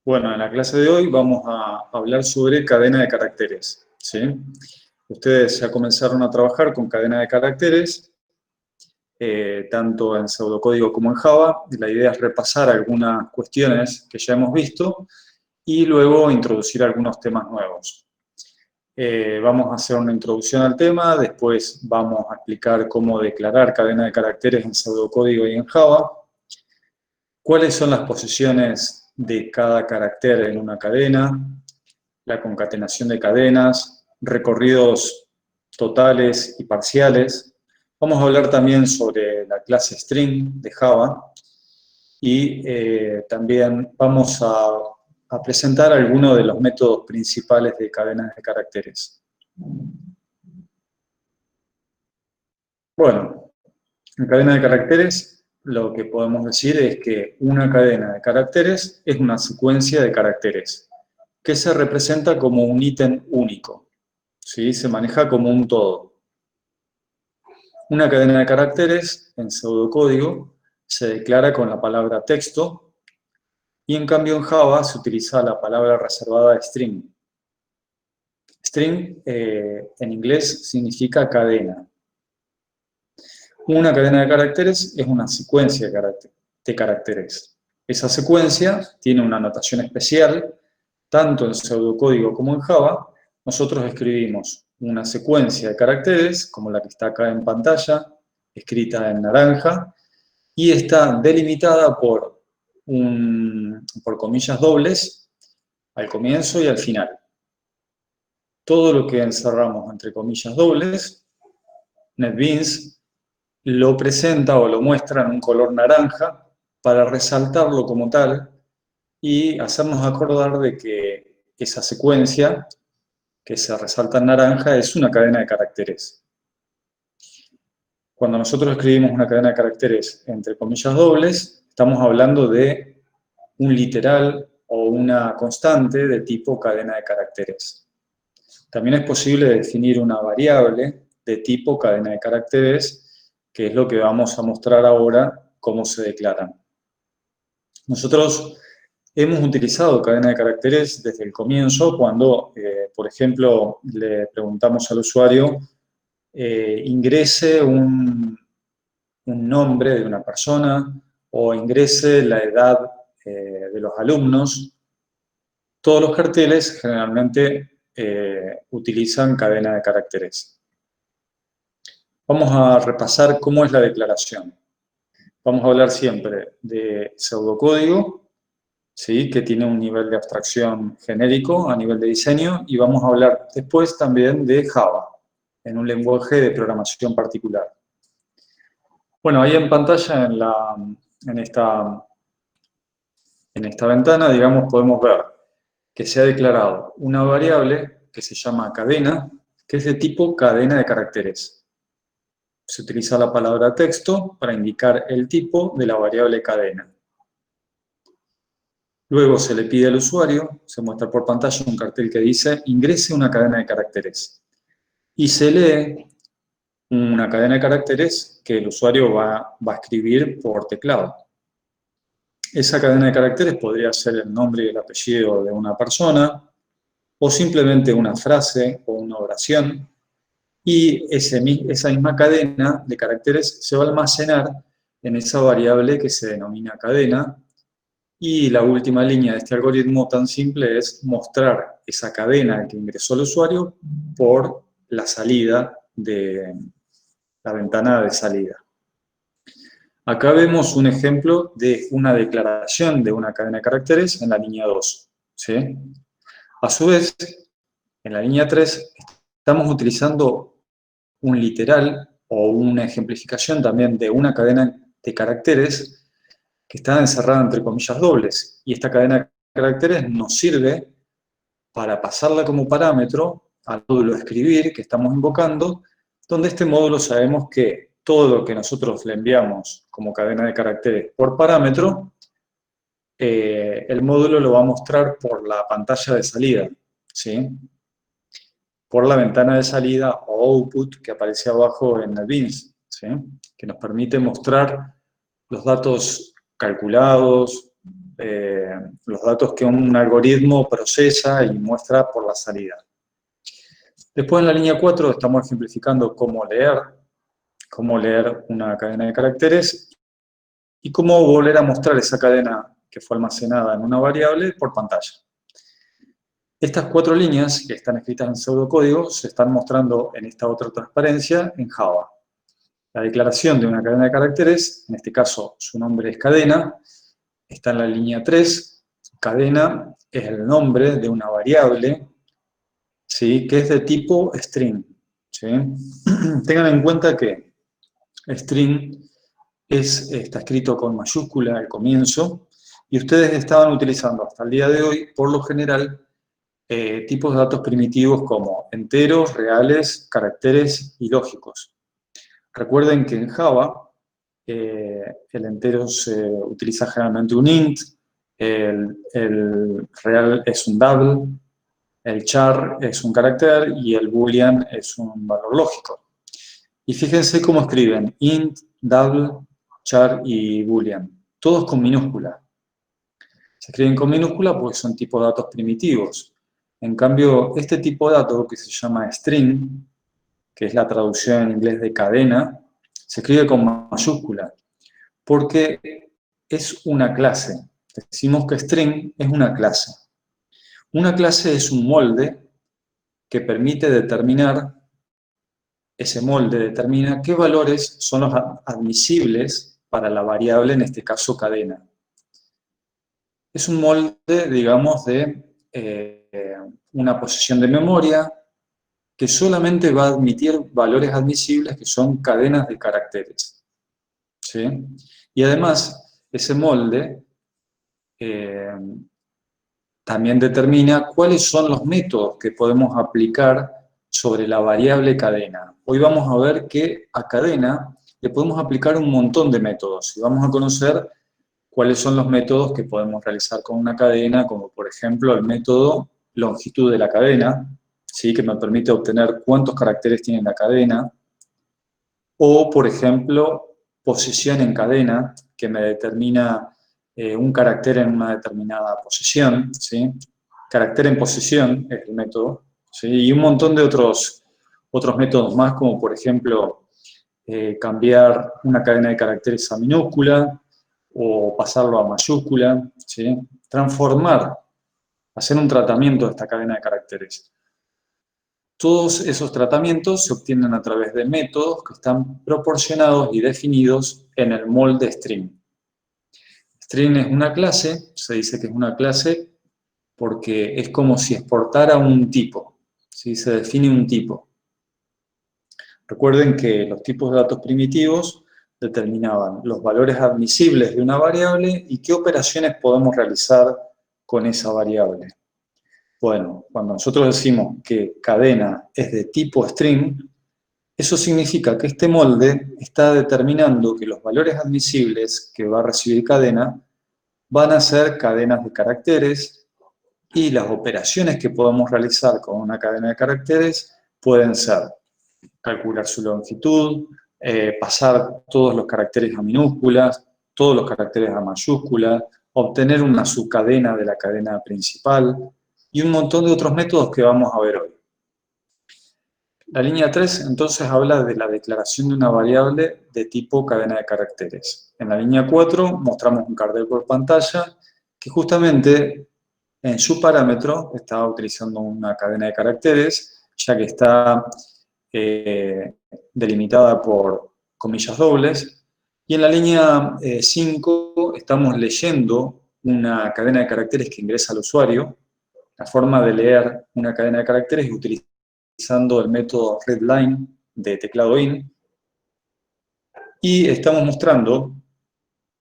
Bueno, en la clase de hoy vamos a hablar sobre cadena de caracteres, ¿sí? Ustedes ya comenzaron a trabajar con cadena de caracteres, tanto en pseudocódigo como en Java. La idea es repasar algunas cuestiones que ya hemos visto y luego introducir algunos temas nuevos. Vamos a hacer una introducción al tema, después vamos a explicar cómo declarar cadena de caracteres en pseudocódigo y en Java, cuáles son las posiciones de cada carácter en una cadena, la concatenación de cadenas, recorridos totales y parciales. Vamos a hablar también sobre la clase string de Java y también vamos a presentar algunos de los métodos principales de cadenas de caracteres. Bueno, en cadena de caracteres lo que podemos decir es que una cadena de caracteres es una secuencia de caracteres que se representa como un ítem único, ¿sí? Se maneja como un todo. Una cadena de caracteres en pseudocódigo se declara con la palabra texto y en cambio en Java se utiliza la palabra reservada string. String en inglés significa cadena. Una cadena de caracteres es una secuencia de caracteres. Esa secuencia tiene una notación especial, tanto en pseudocódigo como en Java. Nosotros escribimos una secuencia de caracteres, como la que está acá en pantalla, escrita en naranja, y está delimitada por comillas dobles al comienzo y al final. Todo lo que encerramos entre comillas dobles, NetBeans lo presenta o lo muestra en un color naranja para resaltarlo como tal y hacernos acordar de que esa secuencia que se resalta en naranja es una cadena de caracteres. Cuando nosotros escribimos una cadena de caracteres entre comillas dobles, estamos hablando de un literal o una constante de tipo cadena de caracteres. También es posible definir una variable de tipo cadena de caracteres, que es lo que vamos a mostrar ahora cómo se declaran. Nosotros hemos utilizado cadena de caracteres desde el comienzo cuando, por ejemplo, le preguntamos al usuario ingrese un nombre de una persona o ingrese la edad de los alumnos. Todos los carteles generalmente utilizan cadena de caracteres. Vamos a repasar cómo es la declaración. Vamos a hablar siempre de pseudocódigo, ¿sí? Que tiene un nivel de abstracción genérico a nivel de diseño, y vamos a hablar después también de Java, en un lenguaje de programación particular. Bueno, ahí en pantalla, en esta ventana, digamos, podemos ver que se ha declarado una variable que se llama cadena, que es de tipo cadena de caracteres. Se utiliza la palabra texto para indicar el tipo de la variable cadena. Luego se le pide al usuario, se muestra por pantalla un cartel que dice ingrese una cadena de caracteres. Y se lee una cadena de caracteres que el usuario va a escribir por teclado. Esa cadena de caracteres podría ser el nombre y el apellido de una persona, o simplemente una frase o una oración, y esa misma cadena de caracteres se va a almacenar en esa variable que se denomina cadena, y la última línea de este algoritmo tan simple es mostrar esa cadena que ingresó el usuario por la salida de la ventana de salida. Acá vemos un ejemplo de una declaración de una cadena de caracteres en la línea 2, ¿sí? A su vez, en la línea 3 estamos utilizando un literal o una ejemplificación también de una cadena de caracteres que está encerrada entre comillas dobles. Y esta cadena de caracteres nos sirve para pasarla como parámetro al módulo escribir que estamos invocando, donde este módulo sabemos que todo lo que nosotros le enviamos como cadena de caracteres por parámetro, el módulo lo va a mostrar por la pantalla de salida, ¿sí? Por la ventana de salida o output que aparece abajo en NetBeans, ¿sí? Que nos permite mostrar los datos calculados, los datos que un algoritmo procesa y muestra por la salida. Después en la línea 4 estamos ejemplificando cómo leer una cadena de caracteres y cómo volver a mostrar esa cadena que fue almacenada en una variable por pantalla. Estas 4 líneas que están escritas en pseudocódigo se están mostrando en esta otra transparencia en Java. La declaración de una cadena de caracteres, en este caso su nombre es cadena, está en la línea 3. Cadena es el nombre de una variable, ¿sí?, que es de tipo string, ¿sí? Tengan en cuenta que string está escrito con mayúscula al comienzo, y ustedes estaban utilizando hasta el día de hoy, por lo general, tipos de datos primitivos como enteros, reales, caracteres y lógicos. Recuerden que en Java el entero se utiliza generalmente un int, el real es un double, el char es un carácter y el boolean es un valor lógico. Y fíjense cómo escriben int, double, char y boolean, todos con minúscula. Se escriben con minúscula porque son tipos de datos primitivos. En cambio, este tipo de dato, que se llama string, que es la traducción en inglés de cadena, se escribe con mayúscula, porque es una clase. Decimos que string es una clase. Una clase es un molde que permite determinar, ese molde determina qué valores son los admisibles para la variable, en este caso cadena. Es un molde, digamos, de una posición de memoria que solamente va a admitir valores admisibles que son cadenas de caracteres, ¿sí? Y además, ese molde también determina cuáles son los métodos que podemos aplicar sobre la variable cadena. Hoy vamos a ver que a cadena le podemos aplicar un montón de métodos y vamos a conocer cuáles son los métodos que podemos realizar con una cadena, como por ejemplo el método longitud de la cadena, ¿sí?, que me permite obtener cuántos caracteres tiene la cadena, o por ejemplo posición en cadena, que me determina un carácter en una determinada posición, ¿sí? Carácter en posición es el método, ¿sí? Y un montón de otros métodos más, como por ejemplo cambiar una cadena de caracteres a minúscula, o pasarlo a mayúscula, ¿sí? Transformar, hacer un tratamiento de esta cadena de caracteres. Todos esos tratamientos se obtienen a través de métodos que están proporcionados y definidos en el molde string. String es una clase, se dice que es una clase porque es como si exportara un tipo, ¿sí? Se define un tipo. Recuerden que los tipos de datos primitivos determinaban los valores admisibles de una variable y qué operaciones podemos realizar con esa variable. Bueno, cuando nosotros decimos que cadena es de tipo string, eso significa que este molde está determinando que los valores admisibles que va a recibir cadena van a ser cadenas de caracteres, y las operaciones que podemos realizar con una cadena de caracteres pueden ser calcular su longitud, pasar todos los caracteres a minúsculas, todos los caracteres a mayúsculas, obtener una subcadena de la cadena principal y un montón de otros métodos que vamos a ver hoy. La línea 3 entonces habla de la declaración de una variable de tipo cadena de caracteres. En la línea 4 mostramos un cartel por pantalla que justamente en su parámetro estaba utilizando una cadena de caracteres, ya que está delimitada por comillas dobles, y en la línea 5 estamos leyendo una cadena de caracteres que ingresa al usuario. La forma de leer una cadena de caracteres es utilizando el método readline de teclado in, y estamos mostrando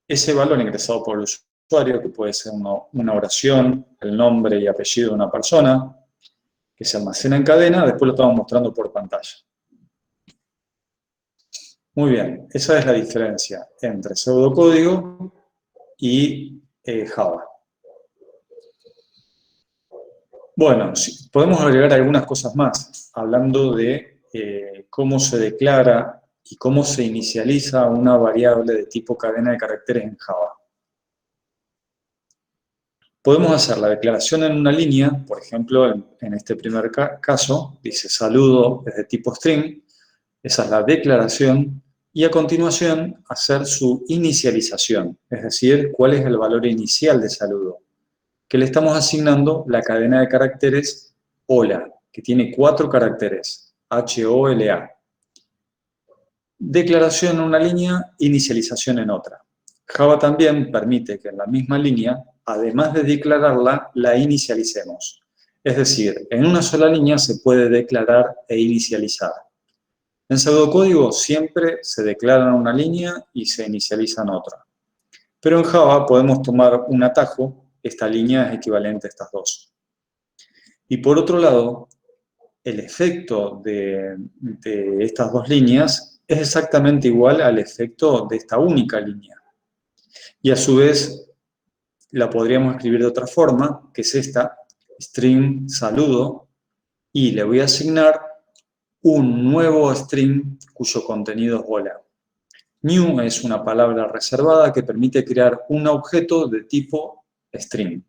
ese valor ingresado por el usuario, que puede ser una oración, el nombre y apellido de una persona, que se almacena en cadena, después lo estamos mostrando por pantalla. Muy bien, esa es la diferencia entre pseudocódigo y Java. Bueno, sí, podemos agregar algunas cosas más, hablando de cómo se declara y cómo se inicializa una variable de tipo cadena de caracteres en Java. Podemos hacer la declaración en una línea, por ejemplo, en este primer caso, dice saludo es de tipo string, esa es la declaración, y a continuación hacer su inicialización, es decir, cuál es el valor inicial de saludo, que le estamos asignando la cadena de caracteres hola, que tiene 4 caracteres, HOLA. Declaración en una línea, inicialización en otra. Java también permite que en la misma línea, además de declararla, la inicialicemos. Es decir, en una sola línea se puede declarar e inicializar. En pseudocódigo siempre se declara en una línea y se inicializa en otra. Pero en Java podemos tomar un atajo, esta línea es equivalente a estas dos. Y por otro lado, el efecto de estas dos líneas es exactamente igual al efecto de esta única línea. Y a su vez la podríamos escribir de otra forma, que es esta, string saludo, y le voy a asignar un nuevo string cuyo contenido es hola. New es una palabra reservada que permite crear un objeto de tipo string.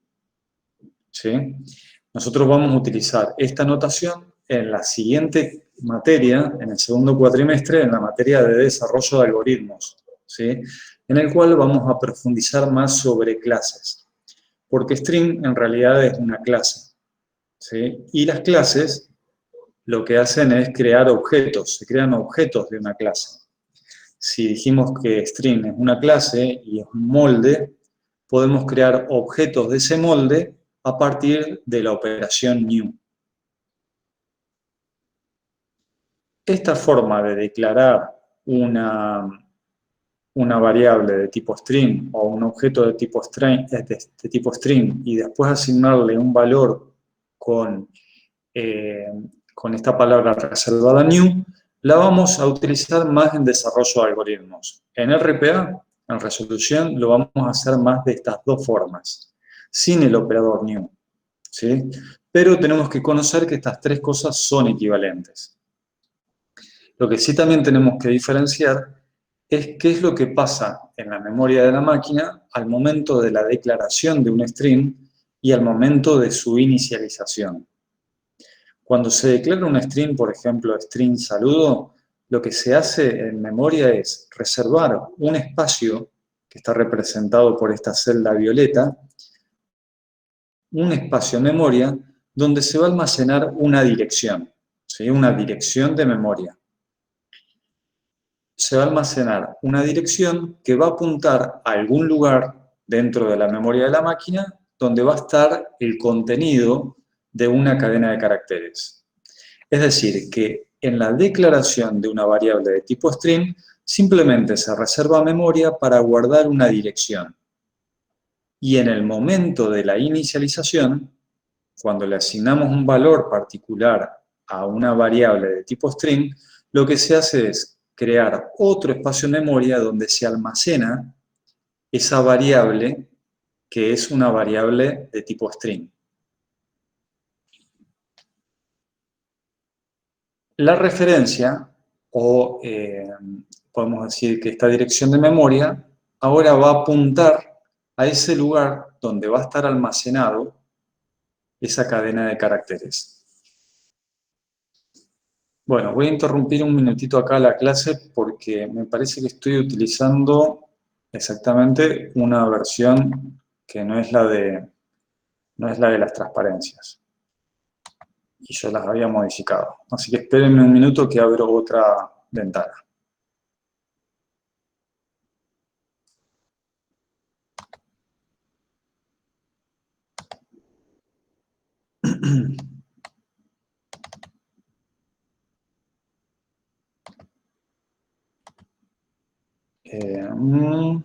¿Sí? Nosotros vamos a utilizar esta notación en la siguiente materia, en el segundo cuatrimestre, en la materia de desarrollo de algoritmos, ¿sí? En el cual vamos a profundizar más sobre clases, porque string en realidad es una clase, ¿sí? Y las clases lo que hacen es crear objetos, se crean objetos de una clase. Si dijimos que string es una clase y es un molde, podemos crear objetos de ese molde a partir de la operación new. Esta forma de declarar una variable de tipo string o un objeto de tipo string y después asignarle un valor con, con esta palabra reservada new, la vamos a utilizar más en desarrollo de algoritmos. En RPA, en resolución, lo vamos a hacer más de estas dos formas, sin el operador new, ¿sí? Pero tenemos que conocer que estas tres cosas son equivalentes. Lo que sí también tenemos que diferenciar es qué es lo que pasa en la memoria de la máquina al momento de la declaración de un string y al momento de su inicialización. Cuando se declara un string, por ejemplo, string saludo, lo que se hace en memoria es reservar un espacio que está representado por esta celda violeta, un espacio en memoria donde se va a almacenar una dirección, ¿sí? Una dirección de memoria. Se va a almacenar una dirección que va a apuntar a algún lugar dentro de la memoria de la máquina donde va a estar el contenido de una cadena de caracteres. Es decir, que en la declaración de una variable de tipo string simplemente se reserva memoria para guardar una dirección. Y en el momento de la inicialización, cuando le asignamos un valor particular a una variable de tipo string, lo que se hace es crear otro espacio en memoria donde se almacena esa variable que es una variable de tipo string. La referencia, o podemos decir que esta dirección de memoria, ahora va a apuntar a ese lugar donde va a estar almacenado esa cadena de caracteres. Bueno, voy a interrumpir un minutito acá la clase porque me parece que estoy utilizando exactamente una versión que no es la de las transparencias. Y yo las había modificado. Así que espérenme un minuto que abro otra ventana. Eh, mm,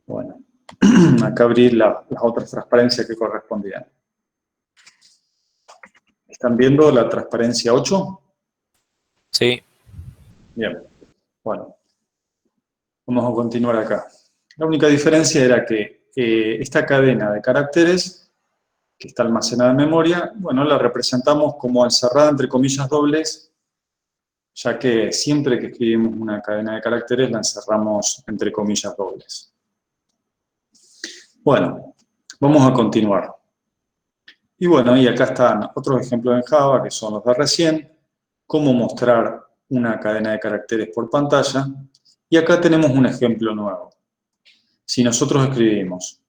bueno. acá abrir las otras transparencias que correspondían. ¿Están viendo la transparencia 8? Sí. Bien, bueno, vamos a continuar acá. La única diferencia era que esta cadena de caracteres que está almacenada en memoria, bueno, la representamos como encerrada entre comillas dobles, ya que siempre que escribimos una cadena de caracteres la encerramos entre comillas dobles. Bueno, vamos a continuar. Y bueno, y acá están otros ejemplos en Java, que son los de recién, cómo mostrar una cadena de caracteres por pantalla, y acá tenemos un ejemplo nuevo. Si nosotros escribimos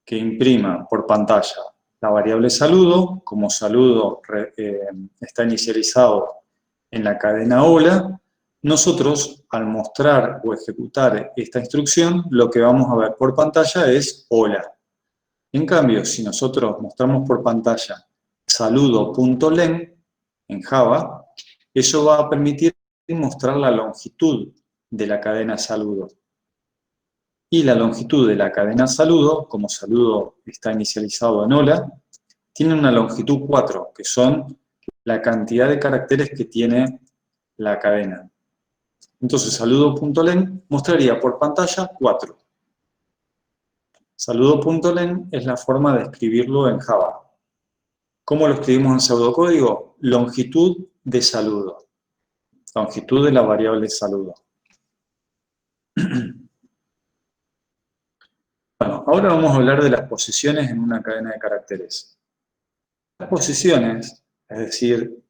que imprima por pantalla la variable saludo, como saludo está inicializado en la cadena hola, nosotros al mostrar o ejecutar esta instrucción, lo que vamos a ver por pantalla es hola. En cambio, si nosotros mostramos por pantalla saludo.len en Java, eso va a permitir mostrar la longitud de la cadena saludo. Y la longitud de la cadena saludo, como saludo está inicializado en hola, tiene una longitud 4, que son la cantidad de caracteres que tiene la cadena. Entonces, saludo.len mostraría por pantalla 4. Saludo.len es la forma de escribirlo en Java. ¿Cómo lo escribimos en pseudocódigo? Longitud de saludo. Longitud de la variable saludo. Bueno, ahora vamos a hablar de las posiciones en una cadena de caracteres. Las posiciones, es decir,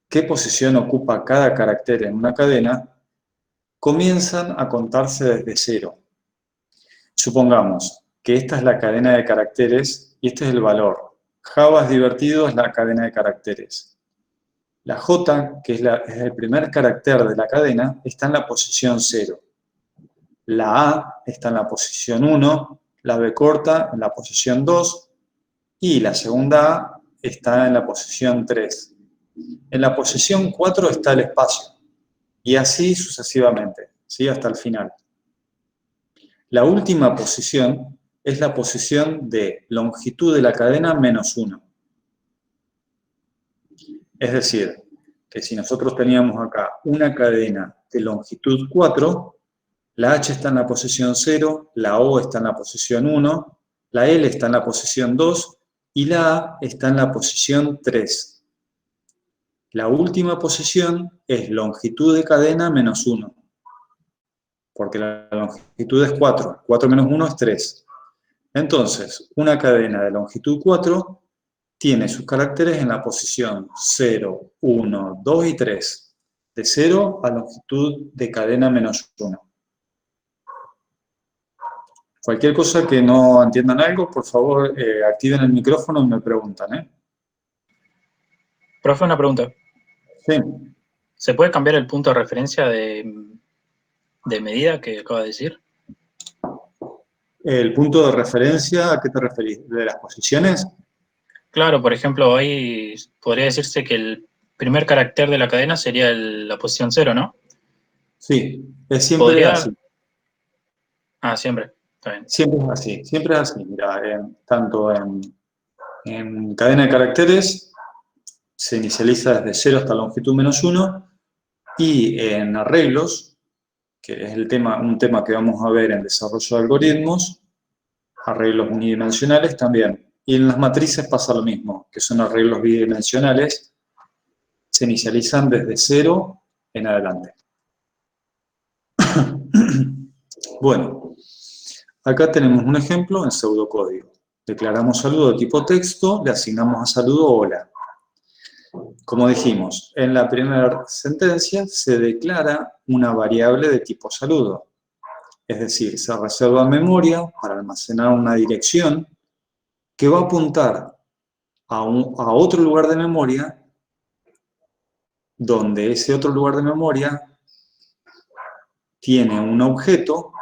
qué posición ocupa cada carácter en una cadena, comienzan a contarse desde cero. Supongamos que esta es la cadena de caracteres y este es el valor. Java es divertido, es la cadena de caracteres. La J, que es el primer carácter de la cadena, está en la posición 0. La A está en la posición 1, la B corta en la posición 2 y la segunda A está en la posición 3. En la posición 4 está el espacio y así sucesivamente, ¿sí? Hasta el final. La última posición es la posición de longitud de la cadena menos 1. Es decir, que si nosotros teníamos acá una cadena de longitud 4, la H está en la posición 0, la O está en la posición 1, la L está en la posición 2 y la A está en la posición 3. La última posición es longitud de cadena menos 1, porque la longitud es 4. 4 menos 1 es 3. Entonces, una cadena de longitud 4 tiene sus caracteres en la posición 0, 1, 2 y 3. De 0 a longitud de cadena menos 1. Cualquier cosa que no entiendan algo, por favor, activen el micrófono y me preguntan, ¿eh? Profe, una pregunta. Sí. ¿Se puede cambiar el punto de referencia de medida que acaba de decir? ¿El punto de referencia a qué te referís? ¿De las posiciones? Claro, por ejemplo, ahí podría decirse que el primer carácter de la cadena sería la posición 0, ¿no? Sí, es siempre ¿Podría? así. Ah, siempre. Está bien. Siempre es así, siempre es así. Mira, tanto en cadena de caracteres se inicializa desde 0 hasta longitud menos 1 y en arreglos, que es un tema que vamos a ver en desarrollo de algoritmos, arreglos unidimensionales también. Y en las matrices pasa lo mismo, que son arreglos bidimensionales, se inicializan desde 0 en adelante. Bueno, acá tenemos un ejemplo en pseudocódigo. Declaramos saludo de tipo texto, le asignamos a saludo hola. Como dijimos, en la primera sentencia se declara una variable de tipo saludo. Es decir, se reserva memoria para almacenar una dirección que va a apuntar a otro lugar de memoria, donde ese otro lugar de memoria tiene un objeto,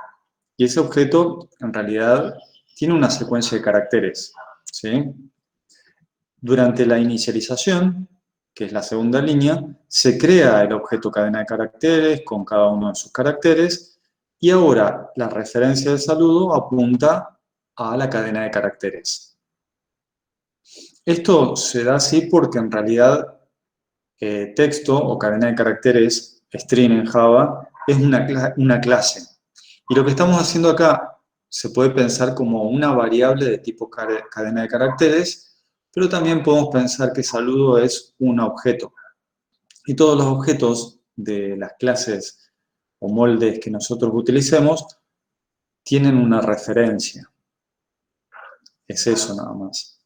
y ese objeto en realidad tiene una secuencia de caracteres, ¿sí? Durante la inicialización, que es la segunda línea, se crea el objeto cadena de caracteres con cada uno de sus caracteres, y ahora la referencia del saludo apunta a la cadena de caracteres. Esto se da así porque en realidad texto o cadena de caracteres, string en Java, es una clase. Y lo que estamos haciendo acá se puede pensar como una variable de tipo cadena de caracteres, pero también podemos pensar que saludo es un objeto. Y todos los objetos de las clases o moldes que nosotros utilicemos tienen una referencia. Es eso nada más.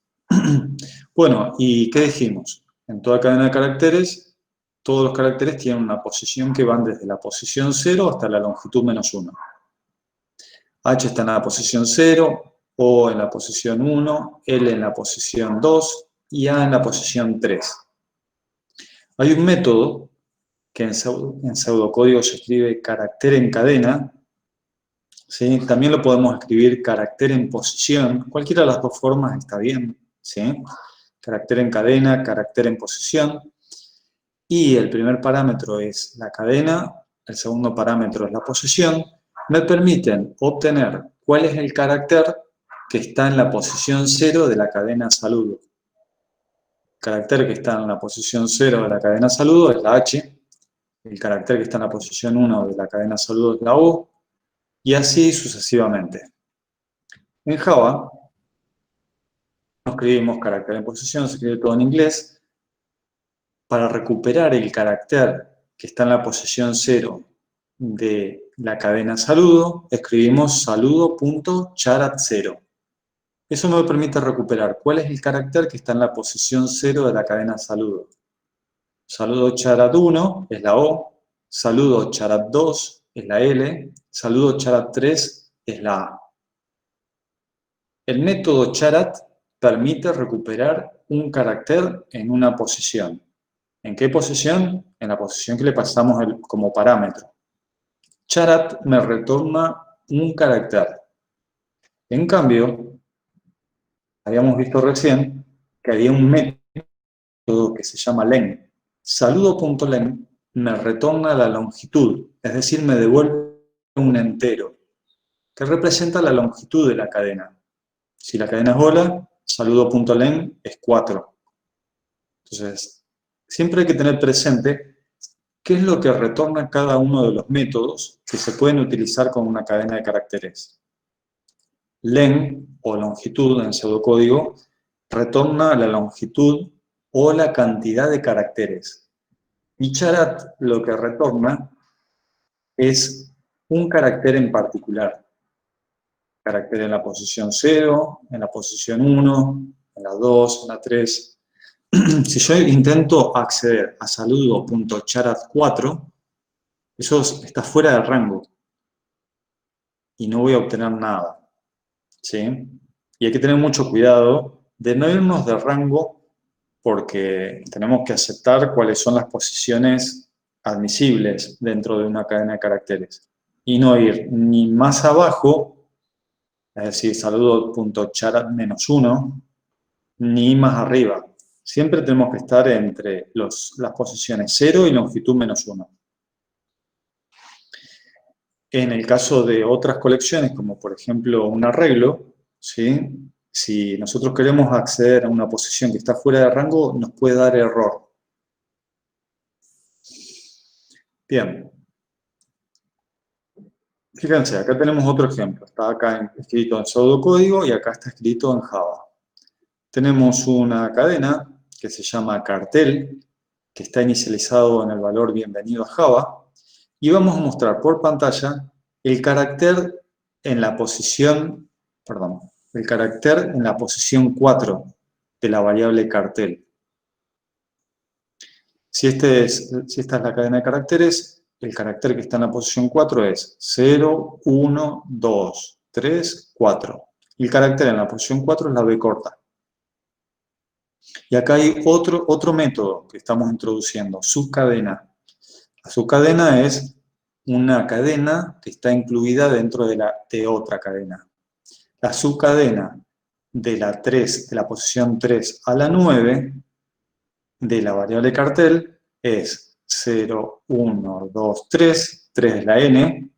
Bueno, ¿y qué dijimos? En toda cadena de caracteres, todos los caracteres tienen una posición que van desde la posición 0 hasta la longitud -1. H está en la posición 0, O en la posición 1, L en la posición 2 y A en la posición 3. Hay un método que en pseudocódigo se escribe carácter en cadena, ¿sí? También lo podemos escribir carácter en posición, cualquiera de las dos formas está bien, ¿sí? Carácter en cadena, carácter en posición, y el primer parámetro es la cadena, el segundo parámetro es la posición, me permiten obtener cuál es el carácter que está en la posición 0 de la cadena saludo. El carácter que está en la posición 0 de la cadena saludo es la H, el carácter que está en la posición 1 de la cadena saludo es la O, y así sucesivamente. En Java, no escribimos carácter en posición, se escribe todo en inglés. Para recuperar el carácter que está en la posición 0 de la cadena saludo, escribimos saludo.charat0. Eso me permite recuperar cuál es el carácter que está en la posición 0 de la cadena saludo. Saludo charat1 es la O, saludo charat2 es la L, saludo charat3 es la A. El método charat permite recuperar un carácter en una posición. ¿En qué posición? En la posición que le pasamos como parámetro. Charat me retorna un carácter. En cambio, habíamos visto recién que había un método que se llama len. Saludo.len me retorna la longitud, es decir, me devuelve un entero, que representa la longitud de la cadena. Si la cadena es hola, saludo.len es 4. Entonces, siempre hay que tener presente qué es lo que retorna cada uno de los métodos que se pueden utilizar con una cadena de caracteres. Len, o longitud en pseudocódigo, retorna la longitud o la cantidad de caracteres. Y charat lo que retorna es un carácter en particular. Carácter en la posición 0, en la posición 1, en la 2, en la 3. Si yo intento acceder a saludo.charat4, eso está fuera de rango y no voy a obtener nada, ¿sí? Y hay que tener mucho cuidado de no irnos de rango porque tenemos que aceptar cuáles son las posiciones admisibles dentro de una cadena de caracteres y no ir ni más abajo, es decir, saludo.charat-1, ni más arriba. Siempre tenemos que estar entre las posiciones 0 y longitud -1. En el caso de otras colecciones, como por ejemplo un arreglo, ¿sí? Si nosotros queremos acceder a una posición que está fuera de rango, nos puede dar error. Bien. Fíjense, acá tenemos otro ejemplo. Está acá escrito en pseudocódigo y acá está escrito en Java. Tenemos una cadena que se llama cartel, que está inicializado en el valor bienvenido a Java, y vamos a mostrar por pantalla el carácter en la posición, el carácter en la posición 4 de la variable cartel. Si esta es la cadena de caracteres, el carácter que está en la posición 4 es 0, 1, 2, 3, 4. Y el carácter en la posición 4 es la B corta. Y acá hay otro método que estamos introduciendo, subcadena. La subcadena es una cadena que está incluida dentro de otra cadena. La subcadena de la posición 3 a la 9 de la variable cartel es 0, 1, 2, 3, 3 es la n,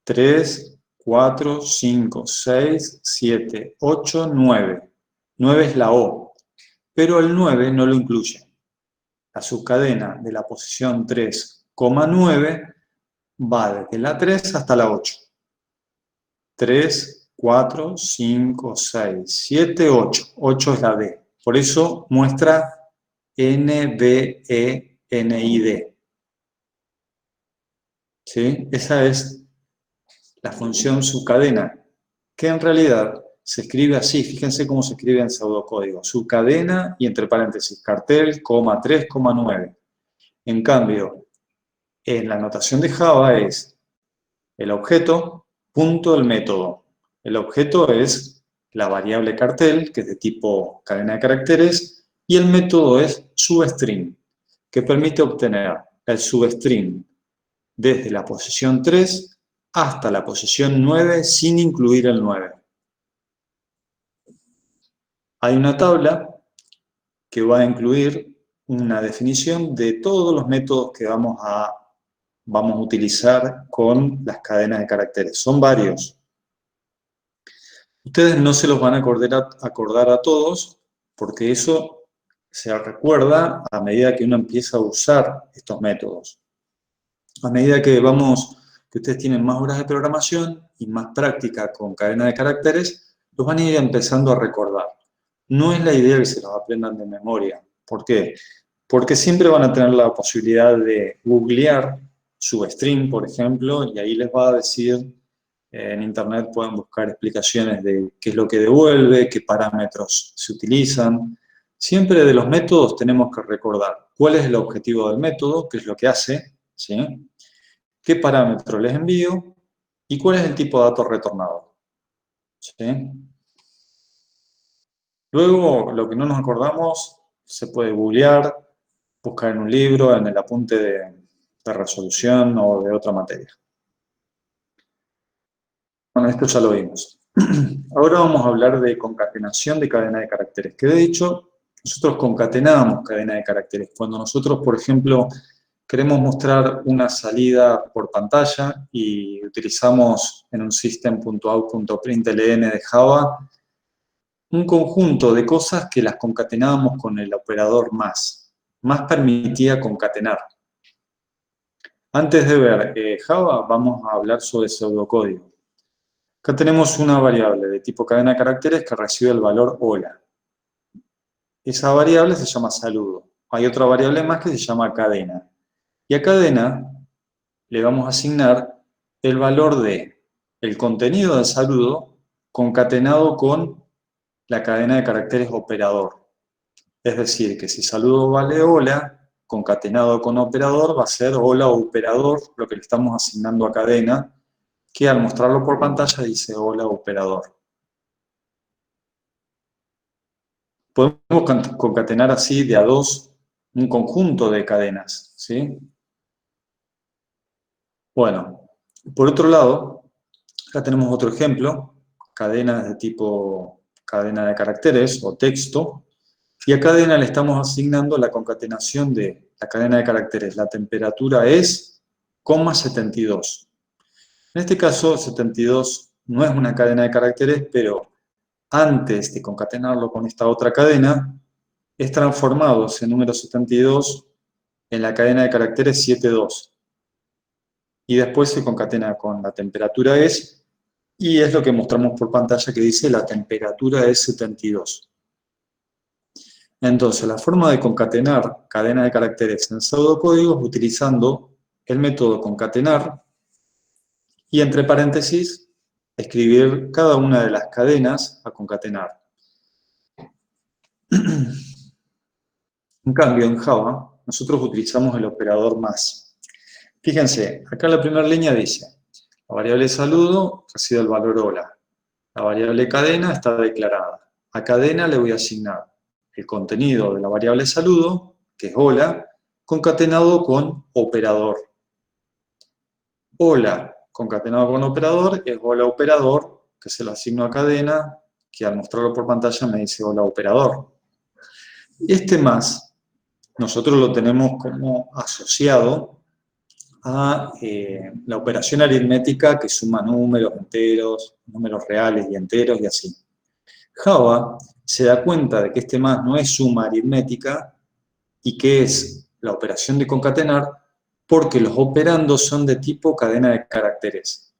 3, 4, 5, 6, 7, 8, 9. 9 es la O, pero el 9 no lo incluye. La subcadena de la posición 3,9 va desde la 3 hasta la 8. 3, 4, 5, 6, 7, 8. 8 es la D. Por eso muestra NBENID. ¿Sí? Esa es la función subcadena, que en realidad se escribe así. Fíjense cómo se escribe en pseudocódigo. Subcadena y entre paréntesis, cartel, 3, 9. En cambio, en la notación de Java es el objeto, punto, el método. El objeto es la variable cartel, que es de tipo cadena de caracteres, y el método es substring, que permite obtener el substring desde la posición 3 hasta la posición 9 sin incluir el 9. Hay una tabla que va a incluir una definición de todos los métodos que vamos a utilizar con las cadenas de caracteres. Son varios. Ustedes no se los van a acordar a todos, porque eso se recuerda a medida que uno empieza a usar estos métodos. A medida que ustedes tienen más horas de programación y más práctica con cadena de caracteres, los van a ir empezando a recordar. No es la idea que se los aprendan de memoria. ¿Por qué? Porque siempre van a tener la posibilidad de googlear substring, por ejemplo, y ahí les va a decir, en internet pueden buscar explicaciones de qué es lo que devuelve, qué parámetros se utilizan. Siempre de los métodos tenemos que recordar cuál es el objetivo del método, qué es lo que hace, ¿sí? Qué parámetro les envío y cuál es el tipo de dato retornado. ¿Sí? Luego, lo que no nos acordamos, se puede googlear, buscar en un libro, en el apunte de resolución o de otra materia. Bueno, esto ya lo vimos. Ahora vamos a hablar de concatenación de cadena de caracteres, que de hecho nosotros concatenamos cadena de caracteres. Cuando nosotros, por ejemplo, queremos mostrar una salida por pantalla y utilizamos en un system.out.println de Java un conjunto de cosas que las concatenábamos con el operador más. Más permitía concatenar. Antes de ver Java, vamos a hablar sobre pseudocódigo. Acá tenemos una variable de tipo cadena de caracteres que recibe el valor hola. Esa variable se llama saludo. Hay otra variable más que se llama cadena. Y a cadena le vamos a asignar el valor de el contenido del saludo concatenado con la cadena de caracteres operador. Es decir, que si saludo vale hola, concatenado con operador va a ser hola operador, lo que le estamos asignando a cadena, que al mostrarlo por pantalla dice hola operador. Podemos concatenar así de a dos un conjunto de cadenas, ¿sí? Bueno, por otro lado, acá tenemos otro ejemplo, cadenas de tipo cadena de caracteres o texto, y a cadena le estamos asignando la concatenación de la cadena de caracteres. La temperatura es, 72. En este caso, 72 no es una cadena de caracteres, pero antes de concatenarlo con esta otra cadena, es transformado ese número 72 en la cadena de caracteres 72. Y después se concatena con la temperatura es, y es lo que mostramos por pantalla que dice la temperatura es 72. Entonces, la forma de concatenar cadena de caracteres en pseudocódigo es utilizando el método concatenar y entre paréntesis escribir cada una de las cadenas a concatenar. En cambio, en Java, nosotros utilizamos el operador más. Fíjense, acá la primera línea dice, la variable saludo recibe el valor hola. La variable cadena está declarada. A cadena le voy a asignar el contenido de la variable saludo, que es hola, concatenado con operador. Hola concatenado con operador es hola operador, que se lo asigno a cadena, que al mostrarlo por pantalla me dice hola operador. Este más, nosotros lo tenemos como asociado a la operación aritmética que suma números, enteros, números reales y enteros y así. Java se da cuenta de que este más no es suma aritmética y que es la operación de concatenar porque los operandos son de tipo cadena de caracteres.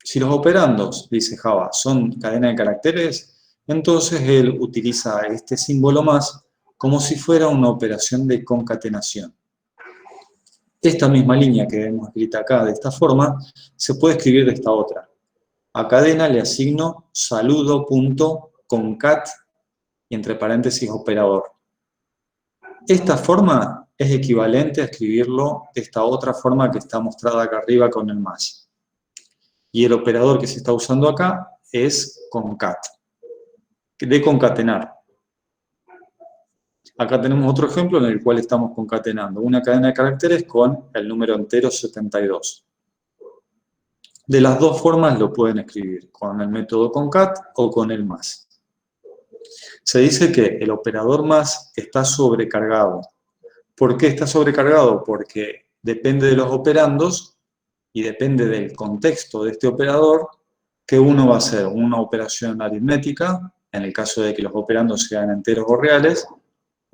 Si los operandos, dice Java, son cadena de caracteres, entonces él utiliza este símbolo más como si fuera una operación de concatenación. Esta misma línea que vemos escrita acá de esta forma, se puede escribir de esta otra. A cadena le asigno saludo.concat y entre paréntesis operador. Esta forma es equivalente a escribirlo de esta otra forma que está mostrada acá arriba con el más. Y el operador que se está usando acá es concat, de concatenar. Acá tenemos otro ejemplo en el cual estamos concatenando una cadena de caracteres con el número entero 72. De las dos formas lo pueden escribir, con el método concat o con el más. Se dice que el operador más está sobrecargado. ¿Por qué está sobrecargado? Porque depende de los operandos y depende del contexto de este operador que uno va a hacer una operación aritmética, en el caso de que los operandos sean enteros o reales,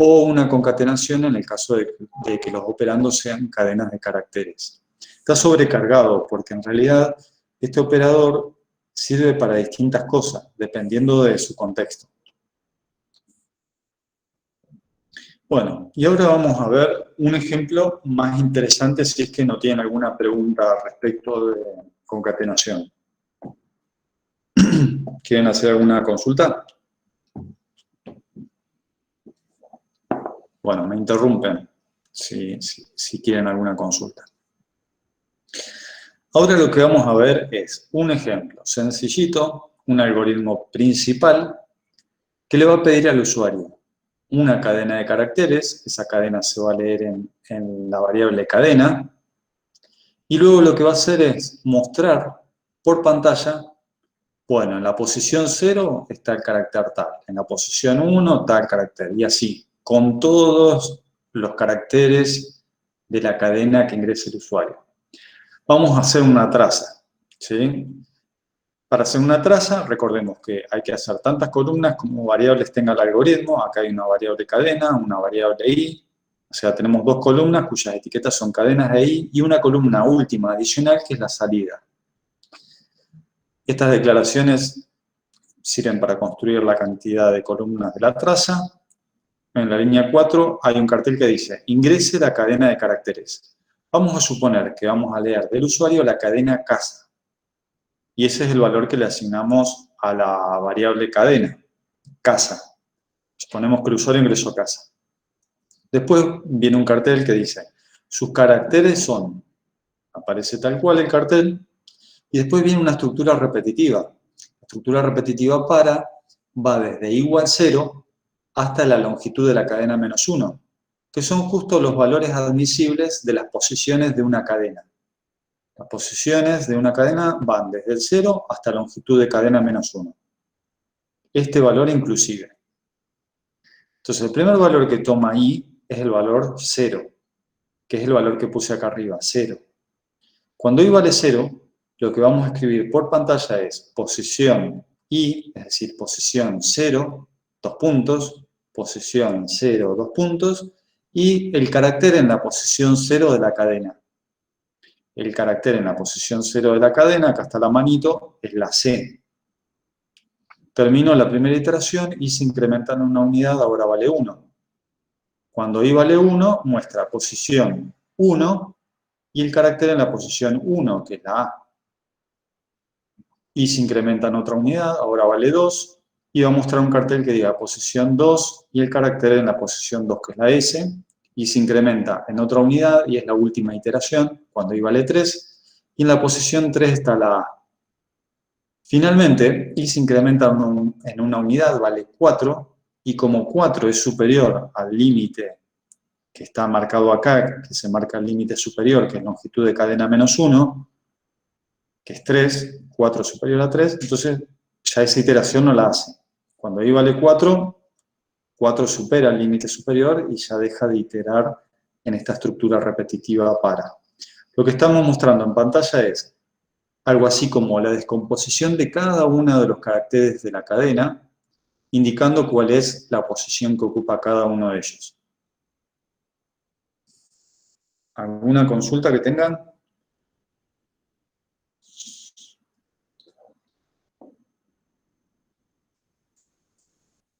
o una concatenación en el caso de que los operandos sean cadenas de caracteres. Está sobrecargado porque en realidad este operador sirve para distintas cosas, dependiendo de su contexto. Bueno, y ahora vamos a ver un ejemplo más interesante si es que no tienen alguna pregunta respecto de concatenación. ¿Quieren hacer alguna consulta? Bueno, me interrumpen si quieren alguna consulta. Ahora lo que vamos a ver es un ejemplo sencillito, un algoritmo principal que le va a pedir al usuario una cadena de caracteres, esa cadena se va a leer en la variable cadena, y luego lo que va a hacer es mostrar por pantalla, bueno, en la posición 0 está el carácter tal, en la posición 1 tal carácter, y así, con todos los caracteres de la cadena que ingrese el usuario. Vamos a hacer una traza, ¿sí? Para hacer una traza, recordemos que hay que hacer tantas columnas como variables tenga el algoritmo. Acá hay una variable cadena, una variable i. O sea, tenemos dos columnas cuyas etiquetas son cadenas de i y una columna última adicional que es la salida. Estas declaraciones sirven para construir la cantidad de columnas de la traza. En la línea 4 hay un cartel que dice ingrese la cadena de caracteres. Vamos a suponer que vamos a leer del usuario la cadena casa. Y ese es el valor que le asignamos a la variable cadena, casa. Suponemos que el usuario ingresó casa. Después viene un cartel que dice, sus caracteres son, aparece tal cual el cartel, y después viene una estructura repetitiva. La estructura repetitiva va desde igual 0 hasta la longitud de la cadena menos 1, que son justo los valores admisibles de las posiciones de una cadena. Las posiciones de una cadena van desde el 0 hasta la longitud de cadena menos 1. Este valor inclusive. Entonces, el primer valor que toma i es el valor 0, que es el valor que puse acá arriba, 0. Cuando i vale 0, lo que vamos a escribir por pantalla es posición i, es decir, posición 0, 2 puntos, posición 0, 2 puntos, y el carácter en la posición 0 de la cadena. El carácter en la posición 0 de la cadena, acá está la manito, es la C. Termino la primera iteración y se incrementa en una unidad, ahora vale 1. Cuando i vale 1, muestra posición 1 y el carácter en la posición 1, que es la A. Y se incrementa en otra unidad, ahora vale 2, y va a mostrar un cartel que diga posición 2 y el carácter en la posición 2, que es la S, y se incrementa en otra unidad, y es la última iteración, cuando i vale 3, y en la posición 3 está la A. Finalmente, i se incrementa en una unidad, vale 4, y como 4 es superior al límite que está marcado acá, que se marca el límite superior, que es longitud de cadena menos 1, que es 3, 4 superior a 3, entonces ya esa iteración no la hace. Cuando i vale 4, 4 supera el límite superior y ya deja de iterar en esta estructura repetitiva para. Lo que estamos mostrando en pantalla es algo así como la descomposición de cada uno de los caracteres de la cadena, indicando cuál es la posición que ocupa cada uno de ellos. ¿Alguna consulta que tengan?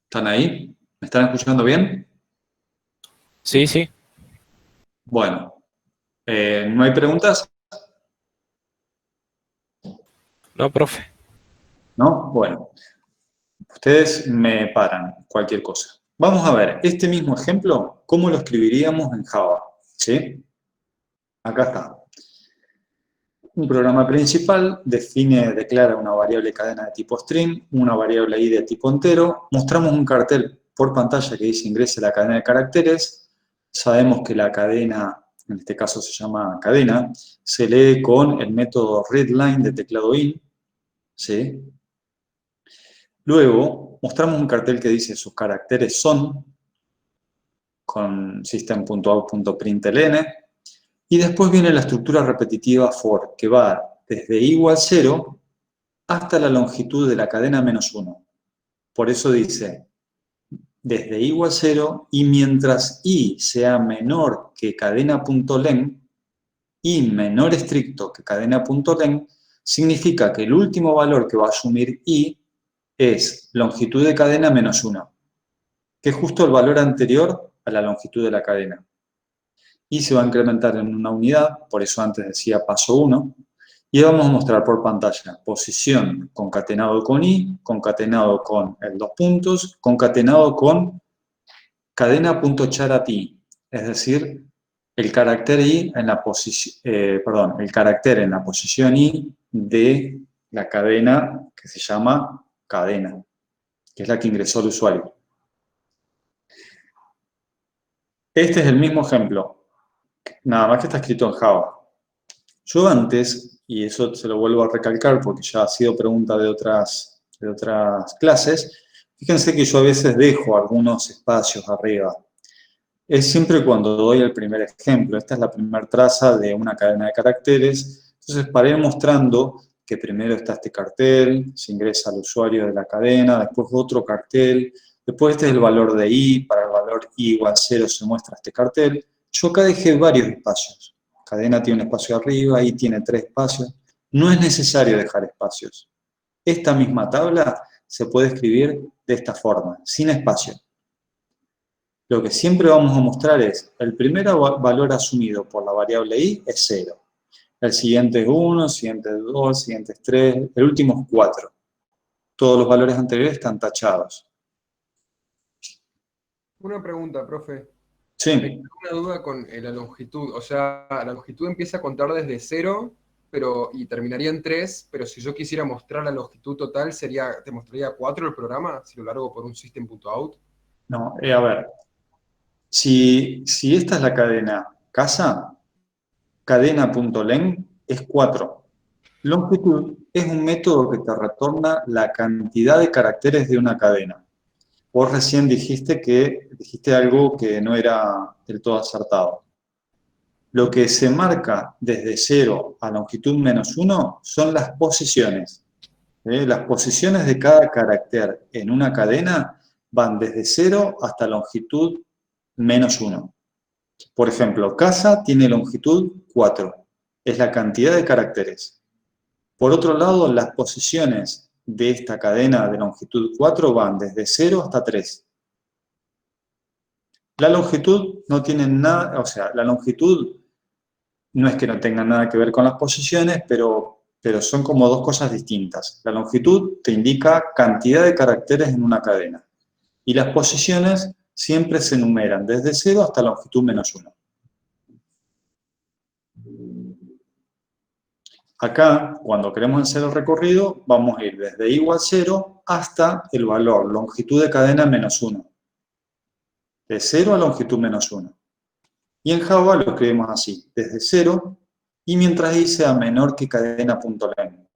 ¿Están ahí? ¿Me están escuchando bien? Sí, sí. Bueno, ¿no hay preguntas? No, profe. ¿No? Bueno, ustedes me paran cualquier cosa. Vamos a ver este mismo ejemplo, ¿cómo lo escribiríamos en Java? ¿Sí? Acá está. Un programa principal declara una variable cadena de tipo string, una variable i de tipo entero. Mostramos un cartel por pantalla que dice ingrese la cadena de caracteres. Sabemos que la cadena, en este caso se llama cadena, se lee con el método readLine de teclado in. ¿Sí? Luego, mostramos un cartel que dice sus caracteres son, con system.out.println, y después viene la estructura repetitiva for, que va desde igual 0 hasta la longitud de la cadena menos 1. Por eso dice, desde igual 0 y mientras i sea menor que cadena.len, y menor estricto que cadena.len, significa que el último valor que va a asumir i es longitud de cadena menos 1, que es justo el valor anterior a la longitud de la cadena. Y se va a incrementar en una unidad, por eso antes decía paso 1, y vamos a mostrar por pantalla posición concatenado con i, concatenado con el dos puntos, concatenado con cadena.charat i, es decir, el carácter i en la el carácter en la posición i de la cadena que se llama cadena, que es la que ingresó el usuario. Este es el mismo ejemplo, nada más que está escrito en Java. Yo antes, y eso se lo vuelvo a recalcar porque ya ha sido pregunta de otras clases, fíjense que yo a veces dejo algunos espacios arriba. Es siempre cuando doy el primer ejemplo. Esta es la primera traza de una cadena de caracteres. Entonces, para ir mostrando que primero está este cartel, se ingresa al usuario de la cadena, después otro cartel, después este es el valor de i, para el valor i igual 0 se muestra este cartel. Yo acá dejé varios espacios. Cadena tiene un espacio arriba, i tiene 3 espacios. No es necesario dejar espacios. Esta misma tabla se puede escribir de esta forma, sin espacio. Lo que siempre vamos a mostrar es, el primer valor asumido por la variable i es 0. El siguiente es 1, el siguiente es 2, el siguiente es 3, el último es 4. Todos los valores anteriores están tachados. Una pregunta, profe. Sí. Me quedó una duda con la longitud. O sea, la longitud empieza a contar desde 0 y terminaría en 3, pero si yo quisiera mostrar la longitud total, ¿te mostraría 4 el programa si lo largo por un system.out? No, a ver. Si esta es la cadena casa, cadena.len es 4. Longitud es un método que te retorna la cantidad de caracteres de una cadena. Vos recién dijiste algo que no era del todo acertado. Lo que se marca desde 0 a longitud menos 1 son las posiciones. Las posiciones de cada carácter en una cadena van desde 0 hasta longitud menos 1. Por ejemplo, casa tiene longitud 4. Es la cantidad de caracteres. Por otro lado, las posiciones de esta cadena de longitud 4 van desde 0 hasta 3. La longitud no tiene nada, o sea, la longitud no es que no tenga nada que ver con las posiciones, pero son como dos cosas distintas. La longitud te indica cantidad de caracteres en una cadena. Y las posiciones siempre se enumeran desde 0 hasta longitud menos 1. Acá, cuando queremos hacer el recorrido, vamos a ir desde igual 0 hasta el valor longitud de cadena menos 1. De 0 a longitud menos 1. Y en Java lo escribimos así, desde 0 y mientras i sea menor que cadena.len.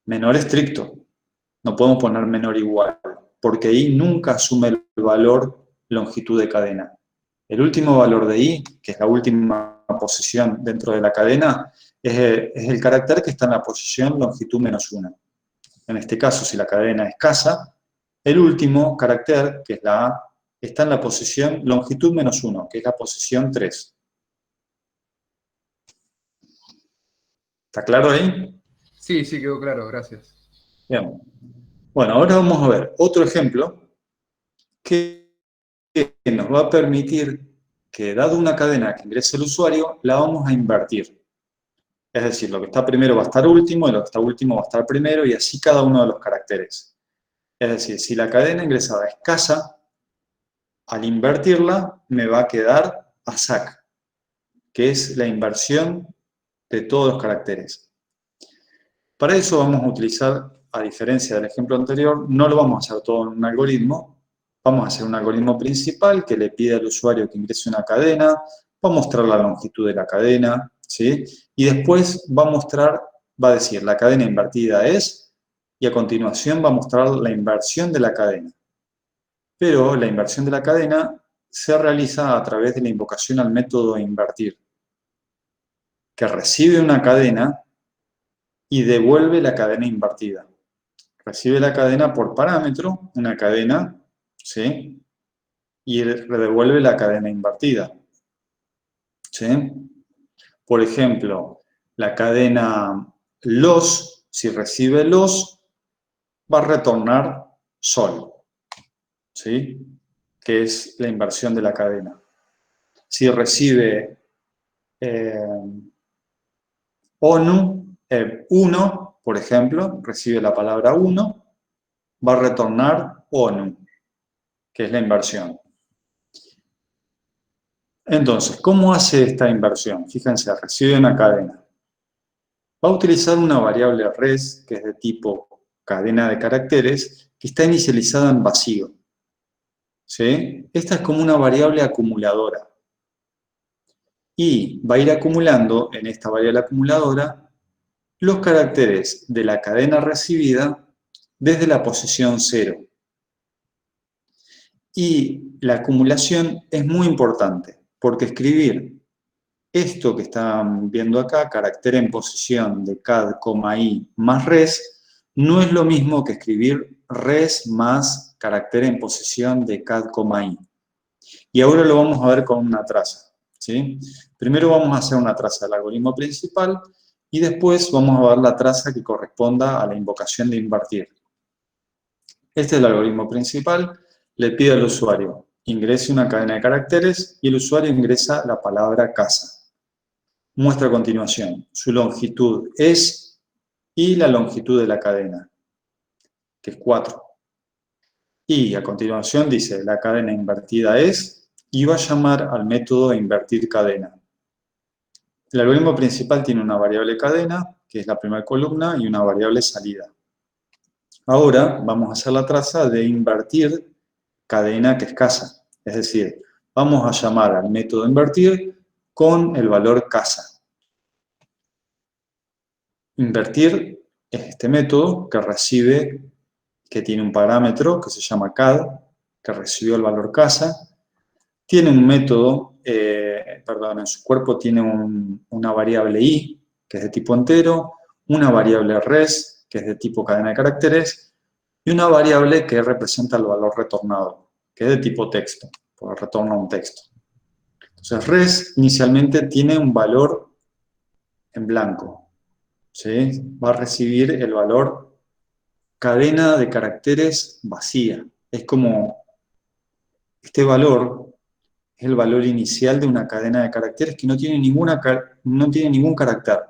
Menor estricto. No podemos poner menor igual, porque i nunca asume el valor longitud de cadena. El último valor de i, que es la última posición dentro de la cadena, es el carácter que está en la posición longitud -1. En este caso, si la cadena es casa, el último carácter, que es la a, está en la posición longitud -1, que es la posición 3. ¿Está claro ahí? Sí, sí, quedó claro, gracias. Bien. Bueno, ahora vamos a ver otro ejemplo que nos va a permitir que, dado una cadena que ingrese el usuario, la vamos a invertir. Es decir, lo que está primero va a estar último, y lo que está último va a estar primero, y así cada uno de los caracteres. Es decir, si la cadena ingresada es casa, al invertirla me va a quedar ASAC, que es la inversión de todos los caracteres. Para eso vamos a utilizar, a diferencia del ejemplo anterior, no lo vamos a hacer todo en un algoritmo. Vamos a hacer un algoritmo principal que le pide al usuario que ingrese una cadena, va a mostrar la longitud de la cadena, ¿sí? Y después va a decir la cadena invertida es, y a continuación va a mostrar la inversión de la cadena. Pero la inversión de la cadena se realiza a través de la invocación al método invertir, que recibe una cadena y devuelve la cadena invertida. Recibe la cadena por parámetro, una cadena, ¿sí? Y devuelve la cadena invertida, ¿sí? Por ejemplo, la cadena los, si recibe los, va a retornar sol, ¿sí? Que es la inversión de la cadena. Si recibe ONU, 1, por ejemplo, recibe la palabra 1, va a retornar ONU, que es la inversión. Entonces, ¿cómo hace esta inversión? Fíjense, recibe una cadena. Va a utilizar una variable res, que es de tipo cadena de caracteres, que está inicializada en vacío, ¿sí? Esta es como una variable acumuladora. Y va a ir acumulando en esta variable acumuladora los caracteres de la cadena recibida desde la posición 0. Y la acumulación es muy importante, porque escribir esto que están viendo acá, carácter en posición de cad, i más res, no es lo mismo que escribir res más carácter en posición de cad, i. Y ahora lo vamos a ver con una traza, ¿sí? Primero vamos a hacer una traza del algoritmo principal y después vamos a ver la traza que corresponda a la invocación de invertir. Este es el algoritmo principal. Le pide al usuario ingrese una cadena de caracteres y el usuario ingresa la palabra casa. Muestra a continuación su longitud es y la longitud de la cadena, que es 4. Y a continuación dice la cadena invertida es y va a llamar al método invertir cadena. El algoritmo principal tiene una variable cadena, que es la primera columna, y una variable salida. Ahora vamos a hacer la traza de invertir cadena, que es casa. Es decir, vamos a llamar al método invertir con el valor casa. Invertir es este método que tiene un parámetro que se llama cad, que recibió el valor casa. Tiene un método, en su cuerpo tiene una variable i, que es de tipo entero, una variable res, que es de tipo cadena de caracteres, y una variable que representa el valor retornado, que es de tipo texto, porque retorna un texto. Entonces, res inicialmente tiene un valor en blanco, ¿sí? Va a recibir el valor cadena de caracteres vacía. Es como este valor es el valor inicial de una cadena de caracteres que no tiene ningún carácter.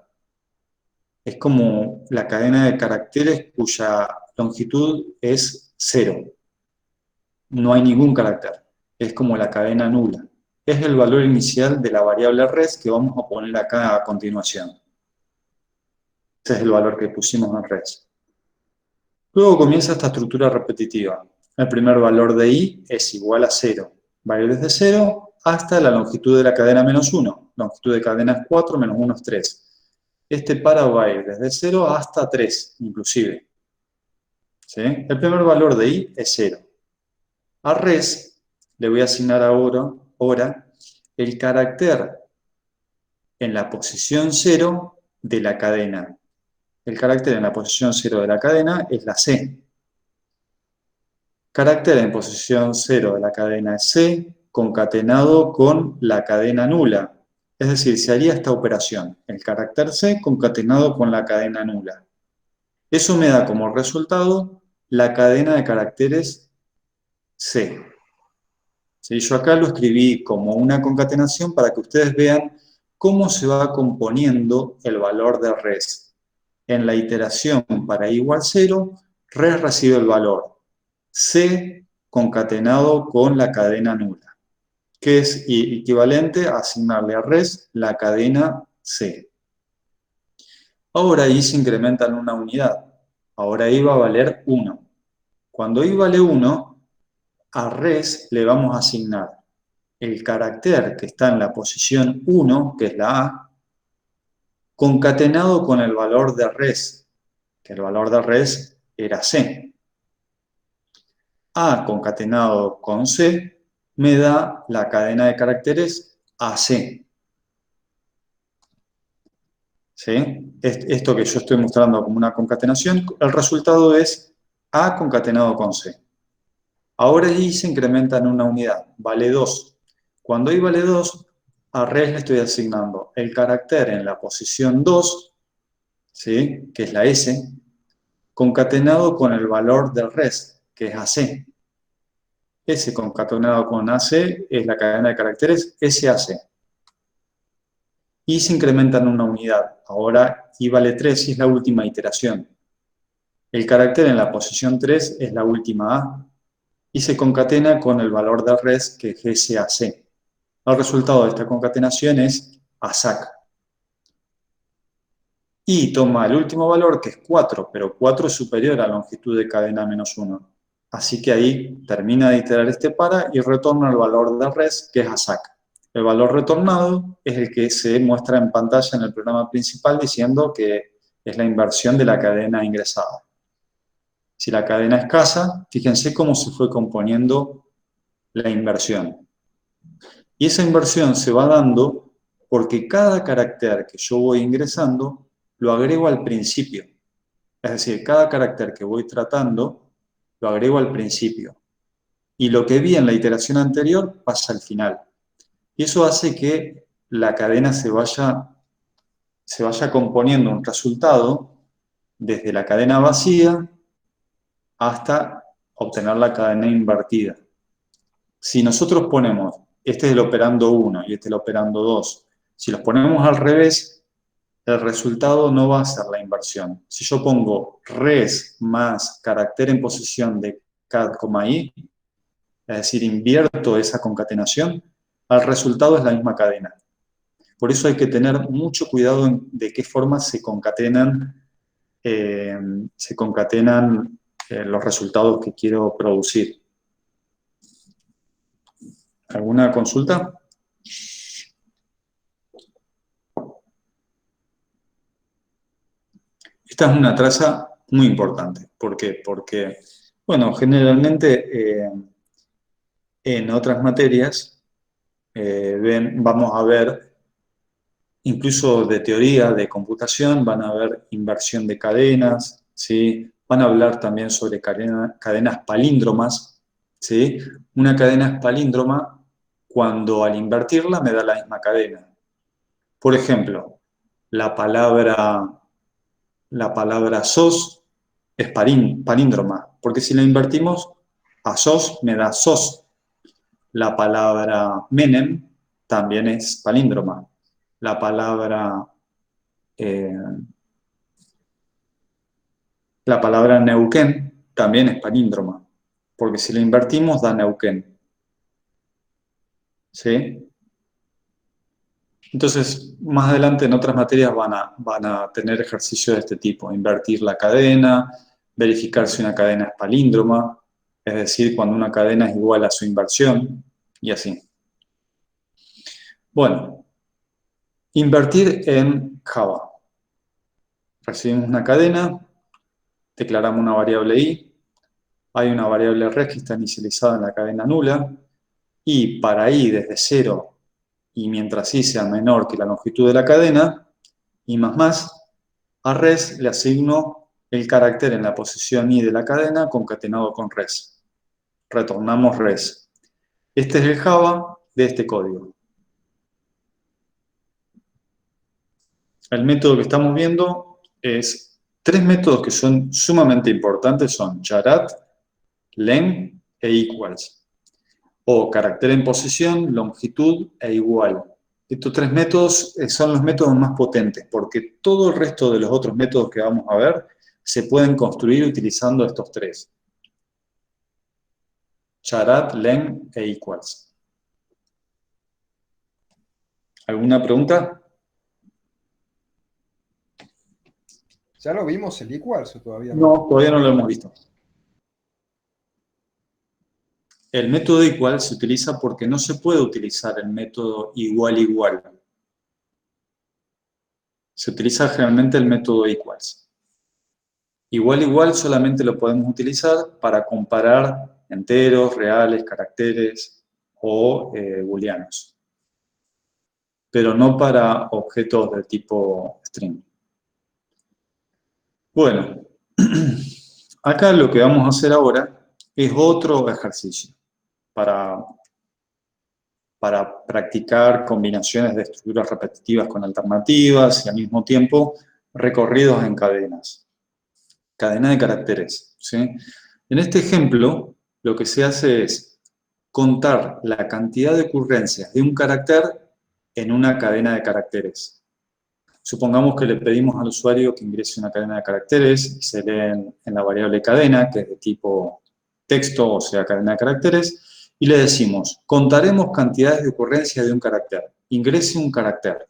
Es como la cadena de caracteres cuya longitud es 0. No hay ningún carácter. Es como la cadena nula. Es el valor inicial de la variable res que vamos a poner acá a continuación. Ese es el valor que pusimos en res. Luego comienza esta estructura repetitiva. El primer valor de i es igual a 0. Va a ir desde 0 hasta la longitud de la cadena -1. Longitud de cadena es 4, menos 1 es 3. Este para va a ir desde 0 hasta 3, inclusive. ¿Sí? El primer valor de i es 0. A res le voy a asignar ahora el carácter en la posición 0 de la cadena. El carácter en la posición 0 de la cadena es la C. Carácter en posición 0 de la cadena es C, concatenado con la cadena nula. Es decir, se haría esta operación, el carácter C concatenado con la cadena nula. Eso me da como resultado la cadena de caracteres C. ¿Sí? Yo acá lo escribí como una concatenación para que ustedes vean cómo se va componiendo el valor de res. En la iteración para i igual 0, res recibe el valor C concatenado con la cadena nula, que es equivalente a asignarle a res la cadena C. Ahora i se incrementa en una unidad. Ahora i va a valer 1. Cuando i vale 1, a res le vamos a asignar el carácter que está en la posición 1, que es la A, concatenado con el valor de res, que el valor de res era C. A concatenado con C me da la cadena de caracteres AC. ¿Sí? Esto que yo estoy mostrando como una concatenación, el resultado es A concatenado con C. Ahora i se incrementa en una unidad, vale 2. Cuando i vale 2, a res le estoy asignando el carácter en la posición 2, ¿sí? Que es la S, concatenado con el valor del res, que es AC. S concatenado con AC es la cadena de caracteres SAC. I se incrementa en una unidad. Ahora i vale 3 y es la última iteración. El carácter en la posición 3 es la última A y se concatena con el valor de res, que es SAC. El resultado de esta concatenación es ASAC. Y toma el último valor, que es 4, pero 4 es superior a la longitud de cadena menos 1. Así que ahí termina de iterar este para y retorna el valor de res, que es ASAC. El valor retornado es el que se muestra en pantalla en el programa principal diciendo que es la inversión de la cadena ingresada. Si la cadena es escasa, fíjense cómo se fue componiendo la inversión. Y esa inversión se va dando porque cada carácter que yo voy ingresando lo agrego al principio. Es decir, cada carácter que voy tratando lo agrego al principio. Y lo que vi en la iteración anterior pasa al final. Y eso hace que la cadena se vaya componiendo un resultado desde la cadena vacía hasta obtener la cadena invertida. Si nosotros ponemos, este es el operando 1 y este es el operando 2, si los ponemos al revés, el resultado no va a ser la inversión. Si yo pongo res más carácter en posición de cat, i, es decir, invierto esa concatenación, el resultado es la misma cadena. Por eso hay que tener mucho cuidado de qué forma se concatenan los resultados que quiero producir. ¿Alguna consulta? Esta es una traza muy importante. ¿Por qué? Porque, bueno, generalmente en otras materias vamos a ver, incluso de teoría, de computación, van a ver inversión de cadenas, ¿sí? Van a hablar también sobre cadenas palíndromas, ¿sí? Una cadena es palíndroma cuando al invertirla me da la misma cadena. Por ejemplo, la palabra SOS es palíndroma, porque si la invertimos, a SOS me da SOS. La palabra Menem también es palíndroma. La palabra Neuquén también es palíndroma, porque si la invertimos da Neuquén. ¿Sí? Entonces, más adelante en otras materias van a tener ejercicios de este tipo, invertir la cadena, verificar si una cadena es palíndroma, es decir, cuando una cadena es igual a su inversión, y así. Bueno, invertir en Java. Recibimos una cadena, declaramos una variable i, hay una variable res que está inicializada en la cadena nula, y para i desde 0 y mientras i sea menor que la longitud de la cadena, i más, a res le asigno el carácter en la posición i de la cadena concatenado con res. Retornamos res. Este es el Java de este código. El método que estamos viendo es tres métodos que son sumamente importantes, son charat, len e equals, o carácter en posición, longitud e igual. Estos tres métodos son los métodos más potentes, porque todo el resto de los otros métodos que vamos a ver se pueden construir utilizando estos tres. Charat, len e equals. ¿Alguna pregunta? ¿Ya lo vimos el equals o todavía no? No, todavía no lo hemos visto. El método igual se utiliza porque no se puede utilizar el método igual. Se utiliza generalmente el método equals. Igual solamente lo podemos utilizar para comparar enteros, reales, caracteres o booleanos. Pero no para objetos de tipo string. Bueno, acá lo que vamos a hacer ahora es otro ejercicio para practicar combinaciones de estructuras repetitivas con alternativas y al mismo tiempo recorridos en cadenas. Cadena de caracteres, ¿sí? En este ejemplo, lo que se hace es contar la cantidad de ocurrencias de un carácter en una cadena de caracteres. Supongamos que le pedimos al usuario que ingrese una cadena de caracteres y se leen en la variable cadena, que es de tipo texto, o sea, cadena de caracteres, y le decimos, contaremos cantidades de ocurrencias de un carácter, ingrese un carácter.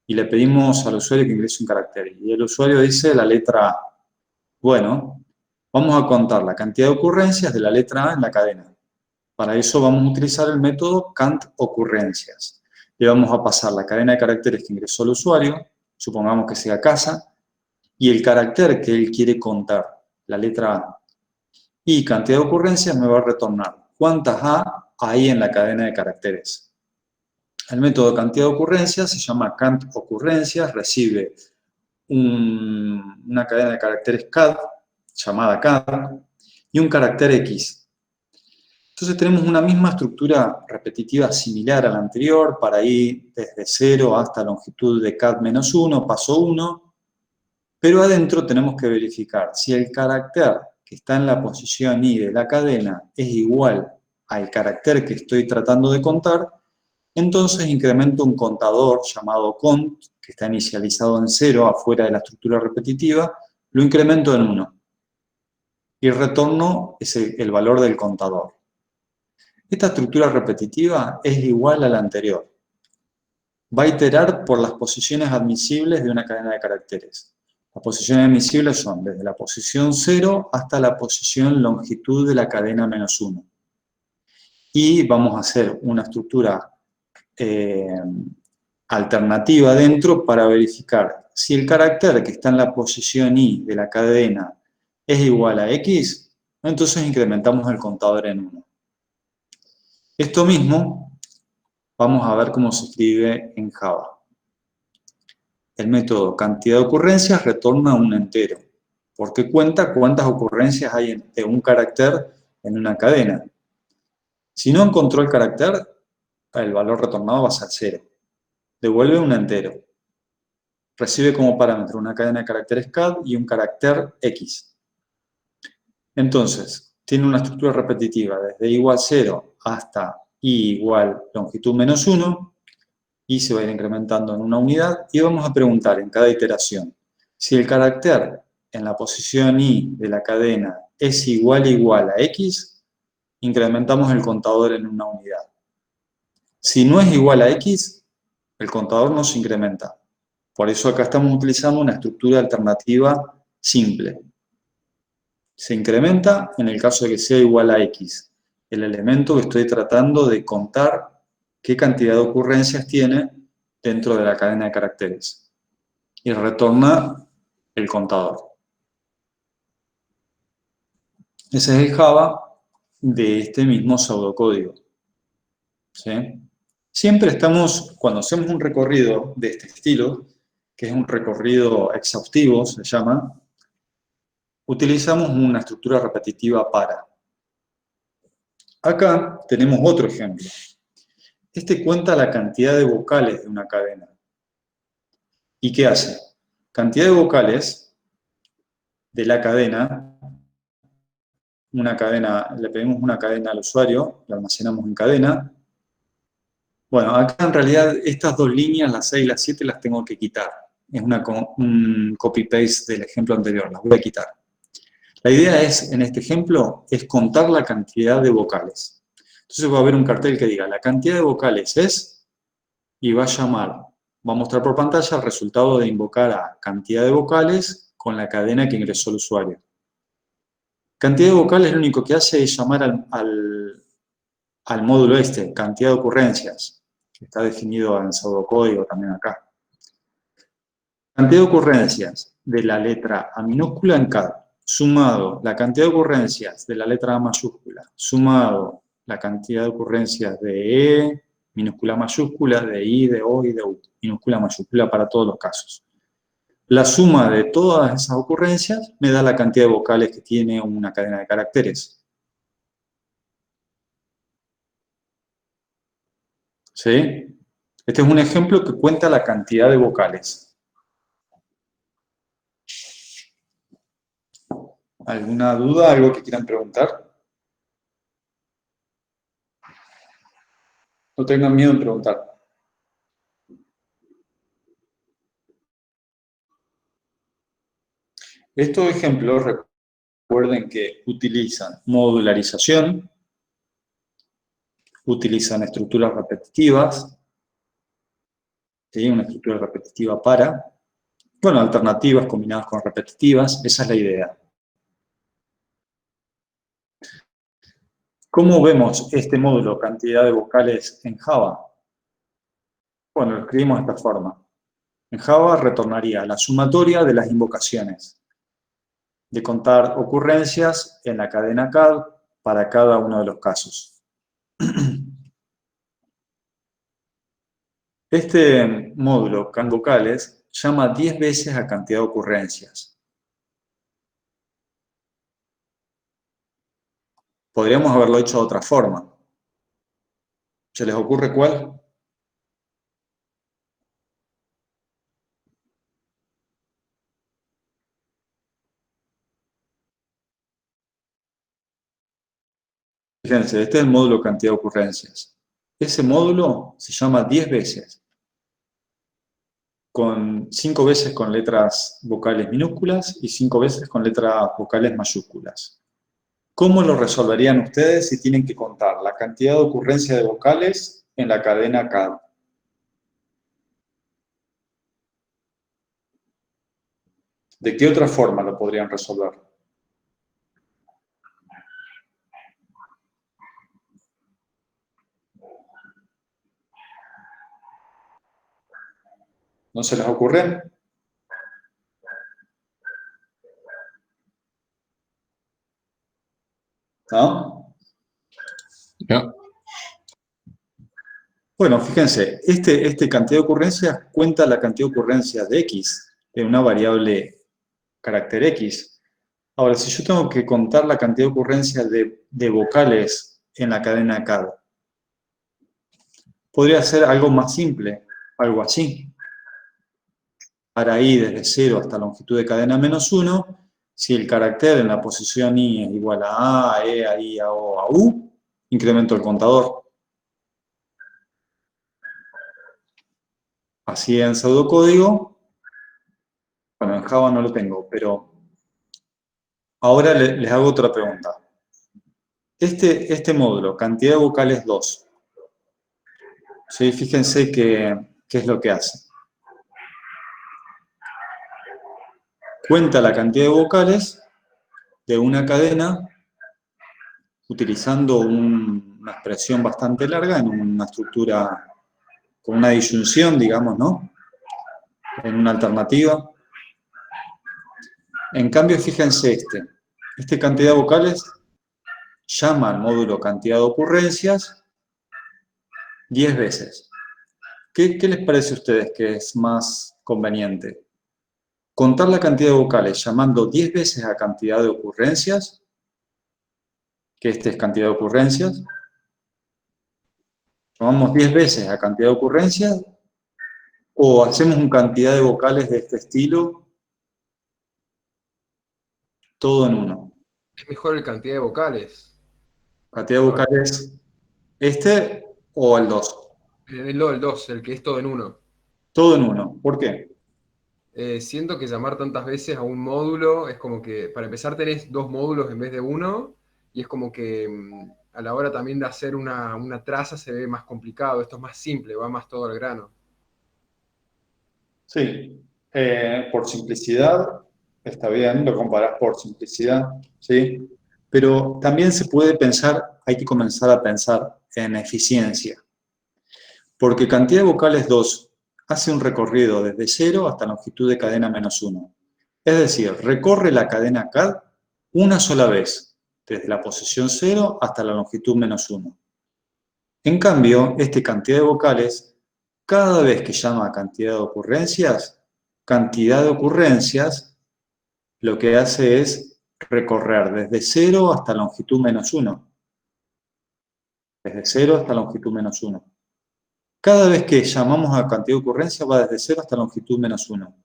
Y le pedimos al usuario que ingrese un carácter. Y el usuario dice la letra A. Bueno, vamos a contar la cantidad de ocurrencias de la letra A en la cadena. Para eso vamos a utilizar el método cantOcurrencias. Le vamos a pasar la cadena de caracteres que ingresó el usuario, supongamos que sea casa, y el carácter que él quiere contar, la letra A. Y cantidad de ocurrencias me va a retornar cuántas A hay en la cadena de caracteres. El método cantidad de ocurrencias se llama cantOcurrencias, recibe una cadena de caracteres CAD, llamada CAD, y un carácter X. Entonces tenemos una misma estructura repetitiva similar a la anterior, para ir desde 0 hasta longitud de CAD-1, paso 1, pero adentro tenemos que verificar si el carácter que está en la posición I de la cadena es igual al carácter que estoy tratando de contar, entonces incremento un contador llamado cont, que está inicializado en 0 afuera de la estructura repetitiva, lo incremento en 1 y retorno el valor del contador. Esta estructura repetitiva es igual a la anterior. Va a iterar por las posiciones admisibles de una cadena de caracteres. Las posiciones admisibles son desde la posición 0 hasta la posición longitud de la cadena -1. Y vamos a hacer una estructura alternativa dentro para verificar si el carácter que está en la posición I de la cadena es igual a X, entonces incrementamos el contador en 1. Esto mismo vamos a ver cómo se escribe en Java. El método cantidad de ocurrencias retorna un entero, porque cuenta cuántas ocurrencias hay de un carácter en una cadena. Si no encontró el carácter, el valor retornado va a ser 0. Devuelve un entero. Recibe como parámetro una cadena de caracteres CAD y un carácter X. Entonces, tiene una estructura repetitiva desde igual 0 hasta I igual longitud -1, y se va a ir incrementando en una unidad, y vamos a preguntar en cada iteración si el carácter en la posición I de la cadena es igual a X, incrementamos el contador en una unidad. Si no es igual a X, el contador no se incrementa. Por eso acá estamos utilizando una estructura alternativa simple. Se incrementa en el caso de que sea igual a X, el elemento que estoy tratando de contar qué cantidad de ocurrencias tiene dentro de la cadena de caracteres. Y retorna el contador. Ese es el Java de este mismo pseudocódigo. ¿Sí? Siempre estamos, cuando hacemos un recorrido de este estilo, que es un recorrido exhaustivo, se llama, utilizamos una estructura repetitiva para. Acá tenemos otro ejemplo. Este cuenta la cantidad de vocales de una cadena. ¿Y qué hace? Cantidad de vocales de la cadena, le pedimos una cadena al usuario, la almacenamos en cadena. Bueno, acá en realidad estas dos líneas, las 6 y las 7, las tengo que quitar. Es un copy-paste del ejemplo anterior, las voy a quitar. La idea es, en este ejemplo, es contar la cantidad de vocales. Entonces va a haber un cartel que diga, la cantidad de vocales es, y va a llamar, va a mostrar por pantalla el resultado de invocar a cantidad de vocales con la cadena que ingresó el usuario. Cantidad de vocales lo único que hace es llamar al módulo este, cantidad de ocurrencias, que está definido en pseudocódigo también acá. Cantidad de ocurrencias de la letra A minúscula en cada, sumado la cantidad de ocurrencias de la letra A mayúscula, sumado la cantidad de ocurrencias de E, minúscula mayúscula, de I, de O y de U, minúscula mayúscula para todos los casos. La suma de todas esas ocurrencias me da la cantidad de vocales que tiene una cadena de caracteres. ¿Sí? Este es un ejemplo que cuenta la cantidad de vocales. ¿Alguna duda? ¿Algo que quieran preguntar? No tengan miedo en preguntar. Estos ejemplos, recuerden que utilizan modularización, utilizan estructuras repetitivas, ¿sí? Una estructura repetitiva para, bueno, alternativas combinadas con repetitivas, esa es la idea. ¿Cómo vemos este módulo cantidad de vocales en Java? Bueno, lo escribimos de esta forma. En Java retornaría la sumatoria de las invocaciones, de contar ocurrencias en la cadena CAD para cada uno de los casos. Este módulo can vocales llama 10 veces a cantidad de ocurrencias. Podríamos haberlo hecho de otra forma. ¿Se les ocurre cuál? Fíjense, este es el módulo cantidad de ocurrencias. Ese módulo se llama 10 veces. 5 veces con letras vocales minúsculas y 5 veces con letras vocales mayúsculas. ¿Cómo lo resolverían ustedes si tienen que contar la cantidad de ocurrencia de vocales en la cadena CAD? ¿De qué otra forma lo podrían resolver? ¿No se les ocurre? ¿No? No. Bueno, fíjense, este cantidad de ocurrencias cuenta la cantidad de ocurrencias de X, de una variable carácter X. Ahora, si yo tengo que contar la cantidad de ocurrencias de vocales en la cadena CAD, podría ser algo más simple, algo así. Para I desde 0 hasta longitud de cadena -1, si el carácter en la posición I es igual a A, E, a I, a O, a U, incremento el contador. Así en pseudocódigo, bueno, en Java no lo tengo, pero ahora les hago otra pregunta. Este módulo, cantidad de vocales 2, ¿sí? Fíjense qué es lo que hace. Cuenta la cantidad de vocales de una cadena utilizando una expresión bastante larga en una estructura con una disyunción, digamos, ¿no? En una alternativa. En cambio, fíjense este cantidad de vocales llama al módulo cantidad de ocurrencias 10 veces. ¿Qué les parece a ustedes que es más conveniente? ¿Contar la cantidad de vocales llamando 10 veces a cantidad de ocurrencias? Que es cantidad de ocurrencias. Llamamos 10 veces a cantidad de ocurrencias. ¿O hacemos una cantidad de vocales de este estilo? Todo en uno. Es mejor la cantidad de vocales. Cantidad de vocales, ¿este o el 2? El 2, el que es todo en uno. Todo en uno. ¿Por qué? Siento que llamar tantas veces a un módulo es como que, para empezar, tenés 2 módulos en vez de uno, y es como que a la hora también de hacer una traza se ve más complicado. Esto es más simple, va más todo al grano. Sí. Por simplicidad, está bien, lo comparás por simplicidad, ¿sí? Pero también se puede pensar, hay que comenzar a pensar en eficiencia. Porque cantidad de vocales 2 hace un recorrido desde 0 hasta longitud de cadena -1. Es decir, recorre la cadena CAD una sola vez, desde la posición 0 hasta la longitud -1. En cambio, esta cantidad de vocales, cada vez que llama a cantidad de ocurrencias, lo que hace es recorrer desde 0 hasta longitud -1. Desde 0 hasta longitud -1. Cada vez que llamamos a cantidad de ocurrencia va desde 0 hasta longitud -1.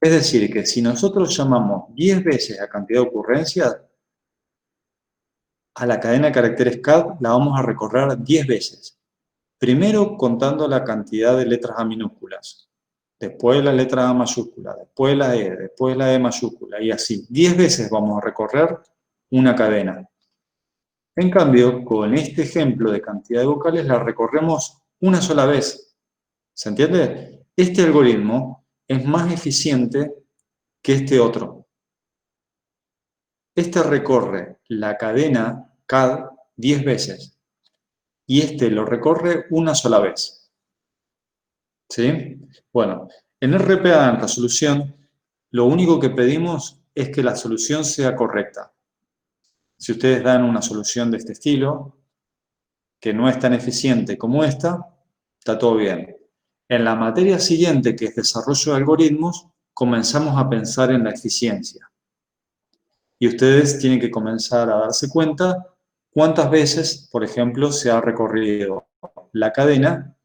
Es decir, que si nosotros llamamos 10 veces a cantidad de ocurrencias, a la cadena de caracteres CAD la vamos a recorrer 10 veces. Primero contando la cantidad de letras A minúsculas, después la letra A mayúscula, después la E, después la E mayúscula, y así. 10 veces vamos a recorrer una cadena. En cambio, con este ejemplo de cantidad de vocales la recorremos una sola vez. ¿Se entiende? Este algoritmo es más eficiente que este otro. Este recorre la cadena CAD 10 veces y este lo recorre una sola vez. ¿Sí? Bueno, en RPA, en resolución, lo único que pedimos es que la solución sea correcta. Si ustedes dan una solución de este estilo, que no es tan eficiente como esta, está todo bien. En la materia siguiente, que es desarrollo de algoritmos, comenzamos a pensar en la eficiencia. Y ustedes tienen que comenzar a darse cuenta cuántas veces, por ejemplo, se ha recorrido la cadena.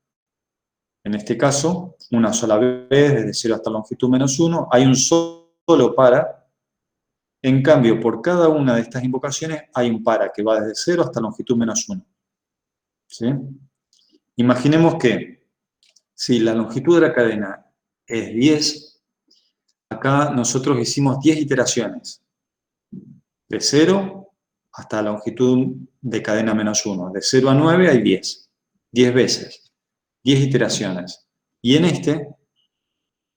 En este caso, una sola vez, desde 0 hasta longitud -1, hay un solo para. En cambio, por cada una de estas invocaciones hay un para que va desde 0 hasta longitud -1. ¿Sí? Imaginemos que si la longitud de la cadena es 10, acá nosotros hicimos 10 iteraciones. De 0 hasta la longitud de cadena -1. De 0 a 9 hay 10. 10 veces. 10 iteraciones. Y en este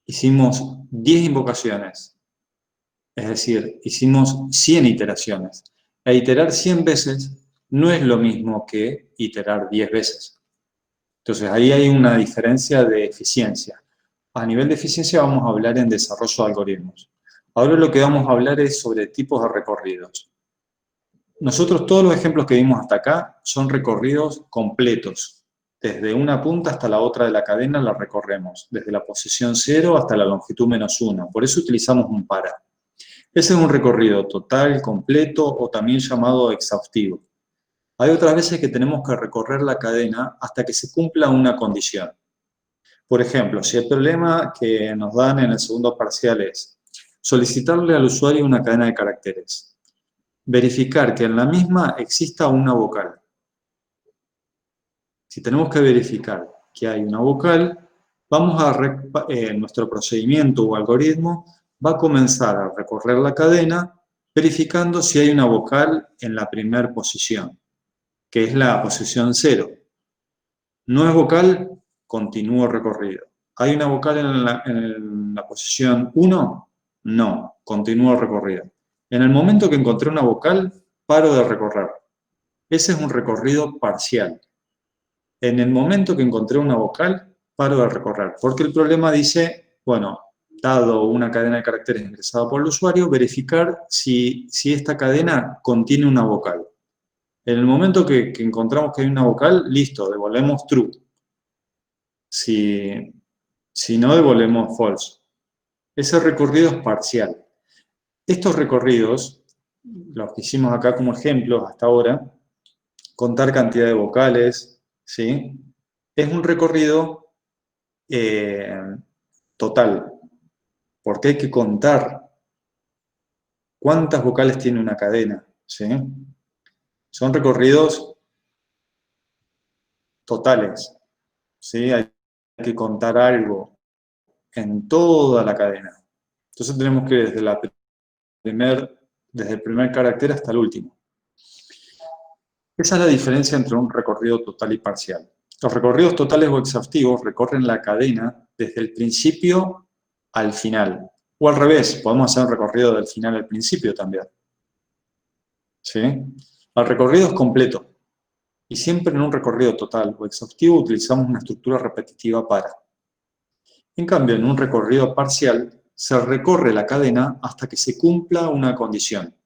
hicimos 10 invocaciones. Es decir, hicimos 100 iteraciones. E iterar 100 veces no es lo mismo que iterar 10 veces. Entonces ahí hay una diferencia de eficiencia. A nivel de eficiencia vamos a hablar en desarrollo de algoritmos. Ahora lo que vamos a hablar es sobre tipos de recorridos. Nosotros todos los ejemplos que vimos hasta acá son recorridos completos. Desde una punta hasta la otra de la cadena la recorremos. Desde la posición 0 hasta la longitud -1. Por eso utilizamos un para. Ese es un recorrido total, completo o también llamado exhaustivo. Hay otras veces que tenemos que recorrer la cadena hasta que se cumpla una condición. Por ejemplo, si el problema que nos dan en el segundo parcial es solicitarle al usuario una cadena de caracteres, verificar que en la misma exista una vocal. Si tenemos que verificar que hay una vocal, nuestro procedimiento o algoritmo va a comenzar a recorrer la cadena verificando si hay una vocal en la primera posición, que es la posición 0. No es vocal, continúo recorrido. ¿Hay una vocal en la posición 1? No, continúo recorrido. En el momento que encontré una vocal, paro de recorrer. Ese es un recorrido parcial. En el momento que encontré una vocal, paro de recorrer. Porque el problema dice, bueno, dado una cadena de caracteres ingresada por el usuario, verificar si esta cadena contiene una vocal. En el momento que encontramos que hay una vocal, listo, devolvemos true. Si no, devolvemos false. Ese recorrido es parcial. Estos recorridos, los que hicimos acá como ejemplos hasta ahora, contar cantidad de vocales, ¿sí? Es un recorrido total, porque hay que contar cuántas vocales tiene una cadena, ¿sí? Son recorridos totales, ¿sí? Hay que contar algo en toda la cadena. Entonces tenemos que ir desde el primer carácter hasta el último. Esa es la diferencia entre un recorrido total y parcial. Los recorridos totales o exhaustivos recorren la cadena desde el principio al final. O al revés, podemos hacer un recorrido del final al principio también. ¿Sí? El recorrido es completo. Y siempre en un recorrido total o exhaustivo utilizamos una estructura repetitiva para. En cambio, en un recorrido parcial se recorre la cadena hasta que se cumpla una condición.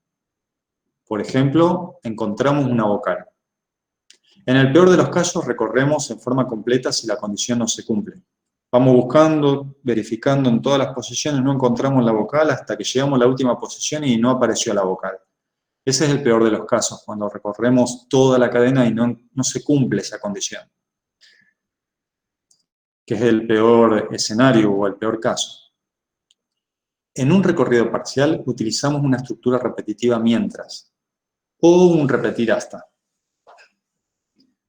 Por ejemplo, encontramos una vocal. En el peor de los casos, recorremos en forma completa si la condición no se cumple. Vamos buscando, verificando en todas las posiciones, no encontramos la vocal hasta que llegamos a la última posición y no apareció la vocal. Ese es el peor de los casos, cuando recorremos toda la cadena y no se cumple esa condición, que es el peor escenario o el peor caso. En un recorrido parcial utilizamos una estructura repetitiva mientras, o un repetir hasta.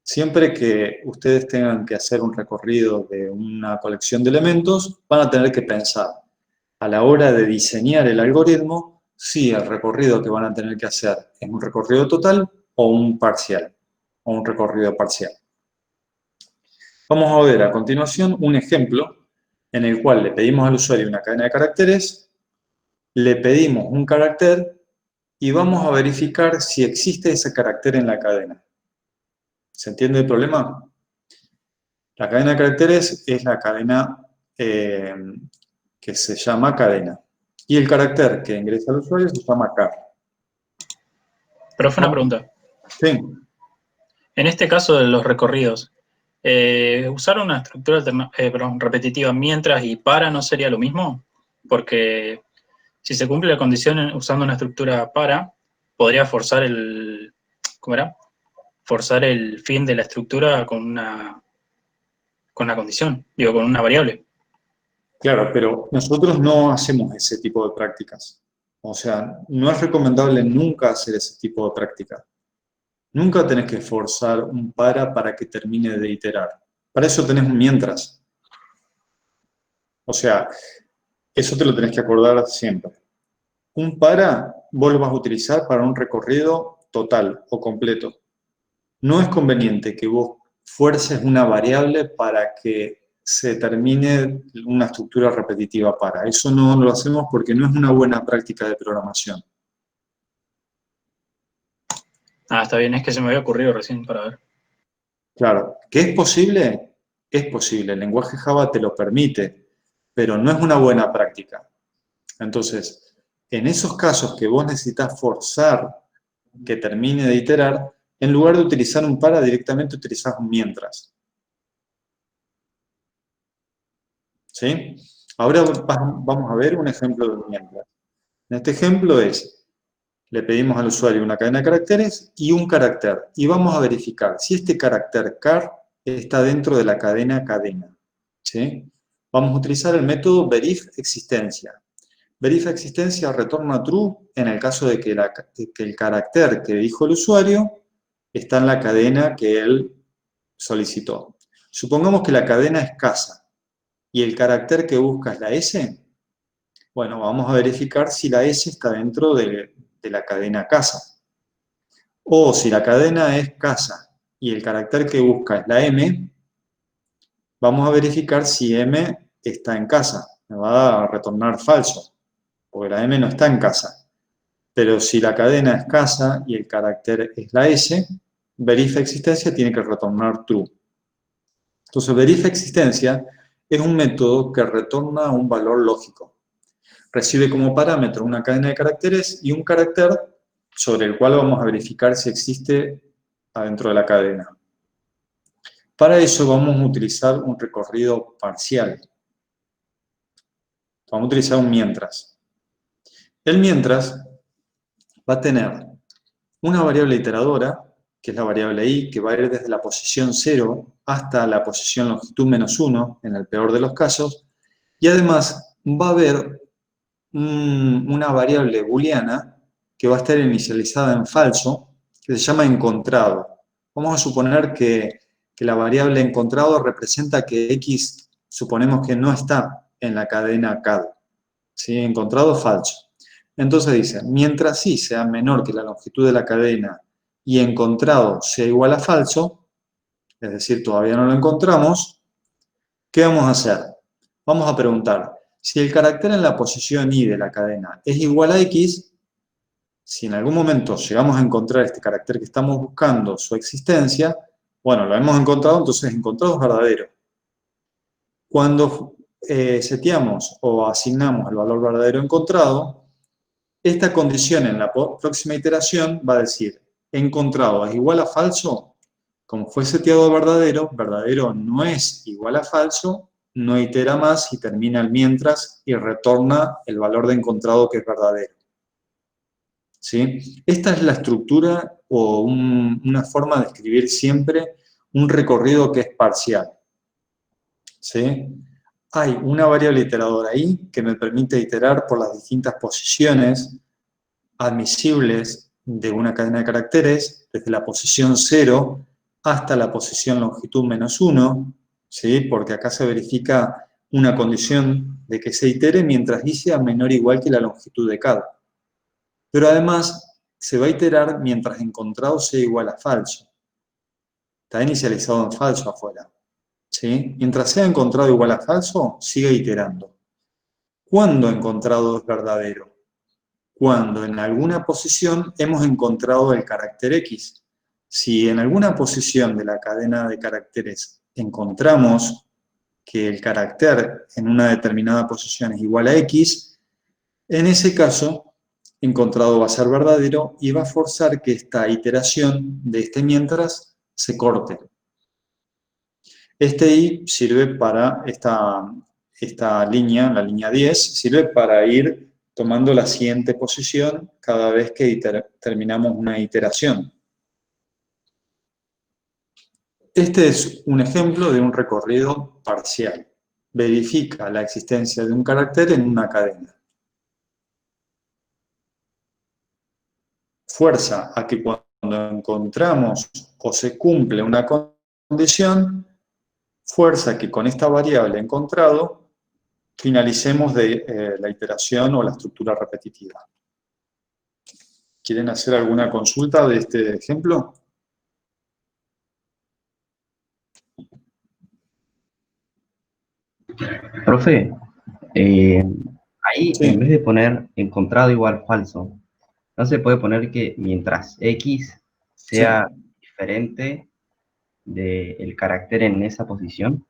Siempre que ustedes tengan que hacer un recorrido de una colección de elementos, van a tener que pensar, a la hora de diseñar el algoritmo, si el recorrido que van a tener que hacer es un recorrido total o un parcial, o un recorrido parcial. Vamos a ver a continuación un ejemplo en el cual le pedimos al usuario una cadena de caracteres, le pedimos un carácter y vamos a verificar si existe ese carácter en la cadena. ¿Se entiende el problema? La cadena de caracteres es la cadena que se llama cadena. Y el carácter que ingresa al usuario se llama car. Profe, una pregunta. Sí. En este caso de los recorridos, ¿usar una estructura repetitiva mientras y para no sería lo mismo? Porque si se cumple la condición usando una estructura para, podría forzar el... ¿Cómo era? Forzar el fin de la estructura con una condición, digo, con una variable. Claro, pero nosotros no hacemos ese tipo de prácticas. O sea, no es recomendable nunca hacer ese tipo de práctica. Nunca tenés que forzar un para que termine de iterar. Para eso tenés un mientras. O sea, eso te lo tenés que acordar siempre. Un para vos lo vas a utilizar para un recorrido total o completo. No es conveniente que vos fuerces una variable para que se termine una estructura repetitiva para. Eso no lo hacemos porque no es una buena práctica de programación. Ah, está bien, es que se me había ocurrido recién para ver. Claro, ¿que es posible? Es posible, el lenguaje Java te lo permite, pero no es una buena práctica. Entonces, en esos casos que vos necesitas forzar que termine de iterar, en lugar de utilizar un para, directamente utilizás un mientras. ¿Sí? Ahora vamos a ver un ejemplo de un mientras. En este ejemplo le pedimos al usuario una cadena de caracteres y un carácter. Y vamos a verificar si este carácter car está dentro de la cadena cadena. ¿Sí? Vamos a utilizar el método verifExistencia. VerifExistencia retorna true en el caso de que el carácter que dijo el usuario está en la cadena que él solicitó. Supongamos que la cadena es casa y el carácter que busca es la S. Bueno, vamos a verificar si la S está dentro de la cadena casa. O si la cadena es casa y el carácter que busca es la M, vamos a verificar si M está en casa. Me va a retornar falso, porque la M no está en casa. Pero si la cadena es casa y el carácter es la S, verifExistencia tiene que retornar true. Entonces, verifExistencia es un método que retorna un valor lógico. Recibe como parámetro una cadena de caracteres y un carácter sobre el cual vamos a verificar si existe adentro de la cadena. Para eso vamos a utilizar un recorrido parcial. Vamos a utilizar un mientras. El mientras va a tener una variable iteradora, que es la variable i, que va a ir desde la posición 0 hasta la posición longitud menos 1, en el peor de los casos, y además va a haber una variable booleana que va a estar inicializada en falso, que se llama encontrado. Vamos a suponer que la variable encontrado representa que x, suponemos que no está en la cadena CAD. ¿Sí? Encontrado falso. Entonces dice, mientras i sea menor que la longitud de la cadena y encontrado sea igual a falso, es decir, todavía no lo encontramos, ¿qué vamos a hacer? Vamos a preguntar, si el carácter en la posición i de la cadena es igual a x, si en algún momento llegamos a encontrar este carácter que estamos buscando, su existencia, bueno, lo hemos encontrado, entonces encontrado es verdadero. Cuando seteamos o asignamos el valor verdadero encontrado, esta condición en la próxima iteración va a decir, encontrado es igual a falso, como fue seteado verdadero, verdadero no es igual a falso, no itera más y termina el mientras y retorna el valor de encontrado que es verdadero. ¿Sí? Esta es la estructura o una forma de escribir siempre un recorrido que es parcial. ¿Sí? Hay una variable iteradora i que me permite iterar por las distintas posiciones admisibles de una cadena de caracteres, desde la posición 0 hasta la posición longitud menos 1, ¿sí? Porque acá se verifica una condición de que se itere mientras i sea menor o igual que la longitud de cada. Pero además se va a iterar mientras encontrado sea igual a falso. Está inicializado en falso afuera. ¿Sí? Mientras sea encontrado igual a falso, sigue iterando. ¿Cuándo encontrado es verdadero? Cuando en alguna posición hemos encontrado el carácter x. Si en alguna posición de la cadena de caracteres encontramos que el carácter en una determinada posición es igual a x, en ese caso, encontrado va a ser verdadero y va a forzar que esta iteración de este mientras se corte. Este i sirve para esta línea, la línea 10, sirve para ir tomando la siguiente posición cada vez que terminamos una iteración. Este es un ejemplo de un recorrido parcial. Verifica la existencia de un carácter en una cadena. Fuerza a que cuando encontramos o se cumple una condición, fuerza que con esta variable encontrado finalicemos la iteración o la estructura repetitiva. ¿Quieren hacer alguna consulta de este ejemplo? Profe, ahí Sí. en vez de poner encontrado igual falso, ¿no se puede poner que mientras x sea diferente del carácter en esa posición?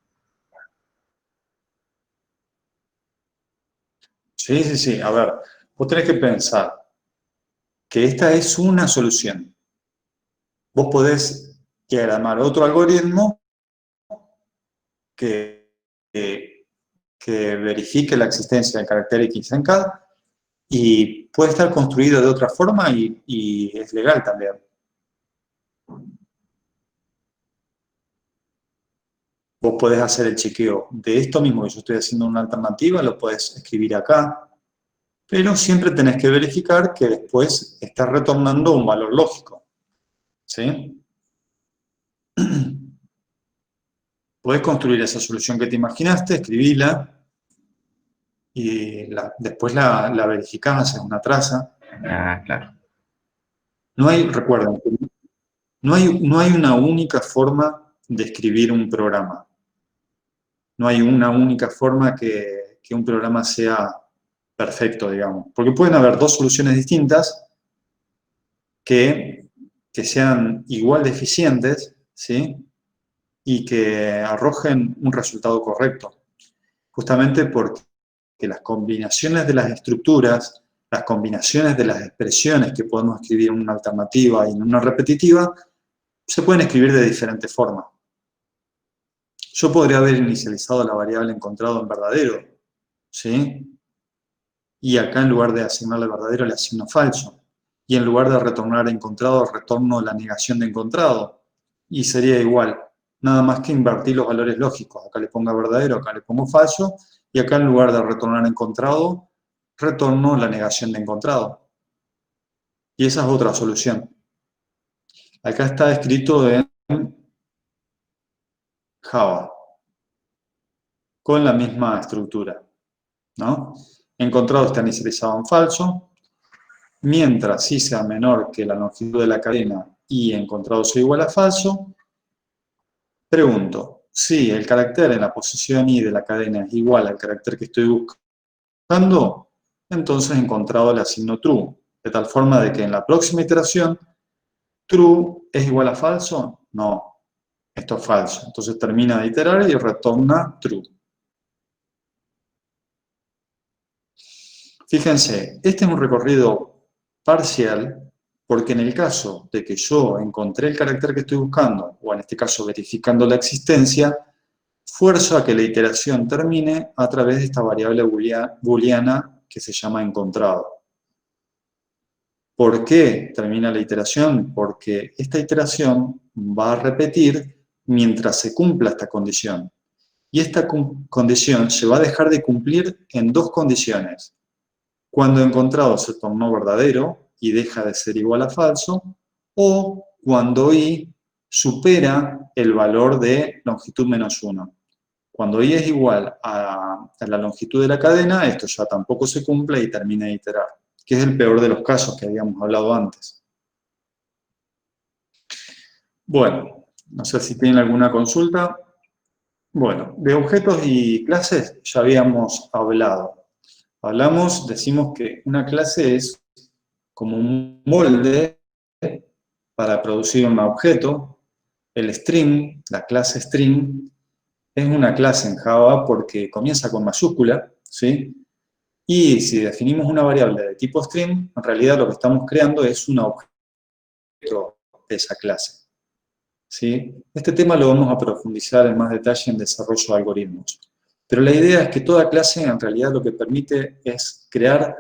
Sí, sí, sí. A ver, vos tenés que pensar que esta es una solución. Vos podés diagramar otro algoritmo que verifique la existencia del carácter X en CAD y puede estar construido de otra forma y es legal también. Vos podés hacer el chequeo de esto mismo que yo estoy haciendo una alternativa, lo podés escribir acá, pero siempre tenés que verificar que después estás retornando un valor lógico. ¿Sí? Podés construir esa solución que te imaginaste, escribíla, y después la verificás, haces una traza. Ah, claro. No hay, recuerden, no hay una única forma de escribir un programa. No hay una única forma que un programa sea perfecto, digamos. Porque pueden haber dos soluciones distintas que sean igual de eficientes, ¿sí? Y que arrojen un resultado correcto. Justamente porque las combinaciones de las estructuras, las combinaciones de las expresiones que podemos escribir en una alternativa y en una repetitiva, se pueden escribir de diferentes formas. Yo podría haber inicializado la variable encontrado en verdadero, ¿sí? Y acá en lugar de asignarle verdadero le asigno falso. Y en lugar de retornar encontrado, retorno la negación de encontrado. Y sería igual, nada más que invertir los valores lógicos. Acá le pongo verdadero, acá le pongo falso. Y acá en lugar de retornar encontrado, retorno la negación de encontrado. Y esa es otra solución. Acá está escrito en Java, con la misma estructura, ¿no? Encontrado está inicializado en falso, mientras si sea menor que la longitud de la cadena y encontrado sea igual a falso. Pregunto, si el carácter en la posición i de la cadena es igual al carácter que estoy buscando, entonces encontrado le asigno true, de tal forma de que en la próxima iteración, true es igual a falso. No, esto es falso. Entonces termina de iterar y retorna true. Fíjense, este es un recorrido parcial porque en el caso de que yo encontré el carácter que estoy buscando, o en este caso verificando la existencia, fuerzo a que la iteración termine a través de esta variable booleana que se llama encontrado. ¿Por qué termina la iteración? Porque esta iteración va a repetir mientras se cumpla esta condición. Y esta condición se va a dejar de cumplir en dos condiciones. Cuando encontrado se tornó verdadero y deja de ser igual a falso, o cuando i supera el valor de longitud menos 1. Cuando i es igual a la longitud de la cadena, esto ya tampoco se cumple y termina de iterar, que es el peor de los casos que habíamos hablado antes. Bueno, no sé si tienen alguna consulta. Bueno, de objetos y clases ya habíamos hablado. Decimos que una clase es como un molde para producir un objeto. El string, la clase string, es una clase en Java porque comienza con mayúscula, ¿sí? Y si definimos una variable de tipo string, en realidad lo que estamos creando es un objeto de esa clase, ¿sí? Este tema lo vamos a profundizar en más detalle en desarrollo de algoritmos. Pero la idea es que toda clase en realidad lo que permite es crear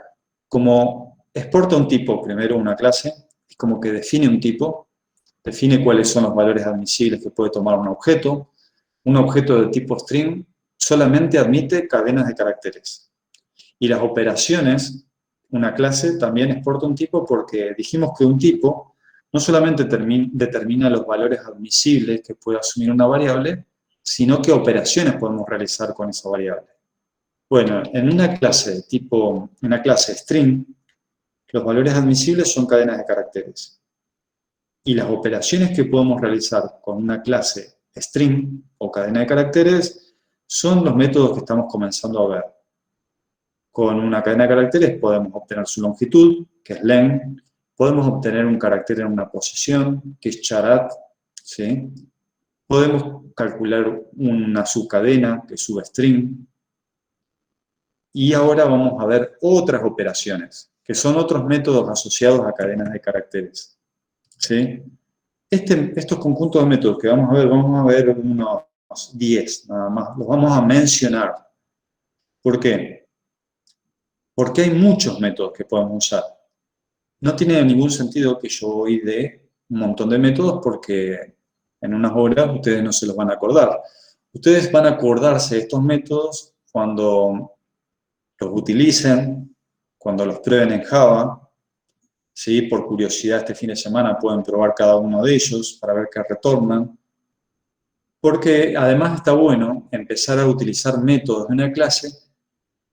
como exporta un tipo, primero una clase, es como que define un tipo, define cuáles son los valores admisibles que puede tomar un objeto. Un objeto de tipo string solamente admite cadenas de caracteres. Y las operaciones, una clase también exporta un tipo porque dijimos que un tipo no solamente determina los valores admisibles que puede asumir una variable, sino qué operaciones podemos realizar con esa variable. Bueno, en una clase string, los valores admisibles son cadenas de caracteres. Y las operaciones que podemos realizar con una clase string o cadena de caracteres son los métodos que estamos comenzando a ver. Con una cadena de caracteres podemos obtener su longitud, que es len, podemos obtener un carácter en una posición, que es charat, ¿sí? Podemos calcular una subcadena, que es substring. Y ahora vamos a ver otras operaciones, que son otros métodos asociados a cadenas de caracteres, ¿sí? Estos conjuntos de métodos que vamos a ver unos 10 nada más, los vamos a mencionar. ¿Por qué? Porque hay muchos métodos que podemos usar. No tiene ningún sentido que yo hoy dé un montón de métodos porque en unas horas ustedes no se los van a acordar. Ustedes van a acordarse de estos métodos cuando los utilicen, cuando los prueben en Java. ¿Sí? Por curiosidad, este fin de semana pueden probar cada uno de ellos para ver qué retornan. Porque además está bueno empezar a utilizar métodos de una clase,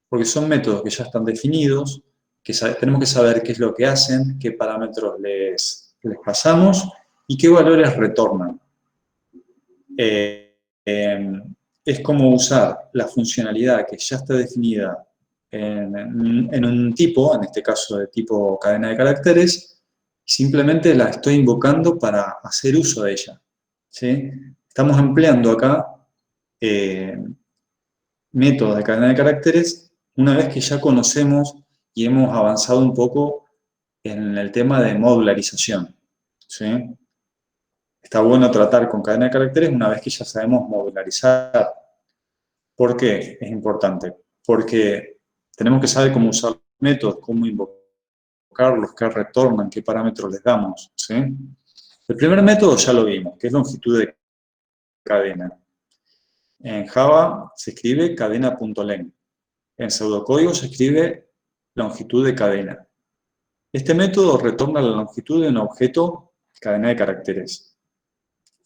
porque son métodos que ya están definidos, que tenemos que saber qué es lo que hacen, qué parámetros les pasamos y qué valores retornan. Es como usar la funcionalidad que ya está definida en un tipo, en este caso de tipo cadena de caracteres, simplemente la estoy invocando para hacer uso de ella, ¿sí? Estamos empleando acá métodos de cadena de caracteres una vez que ya conocemos y hemos avanzado un poco en el tema de modularización, ¿sí? está bueno tratar con cadena de caracteres una vez que ya sabemos modularizar. ¿Por qué es importante? Porque tenemos que saber cómo usar los métodos, cómo invocarlos, qué retornan, qué parámetros les damos, ¿sí? El primer método ya lo vimos, que es longitud de cadena. En Java se escribe cadena.len. En pseudocódigo se escribe longitud de cadena. Este método retorna la longitud de un objeto cadena de caracteres.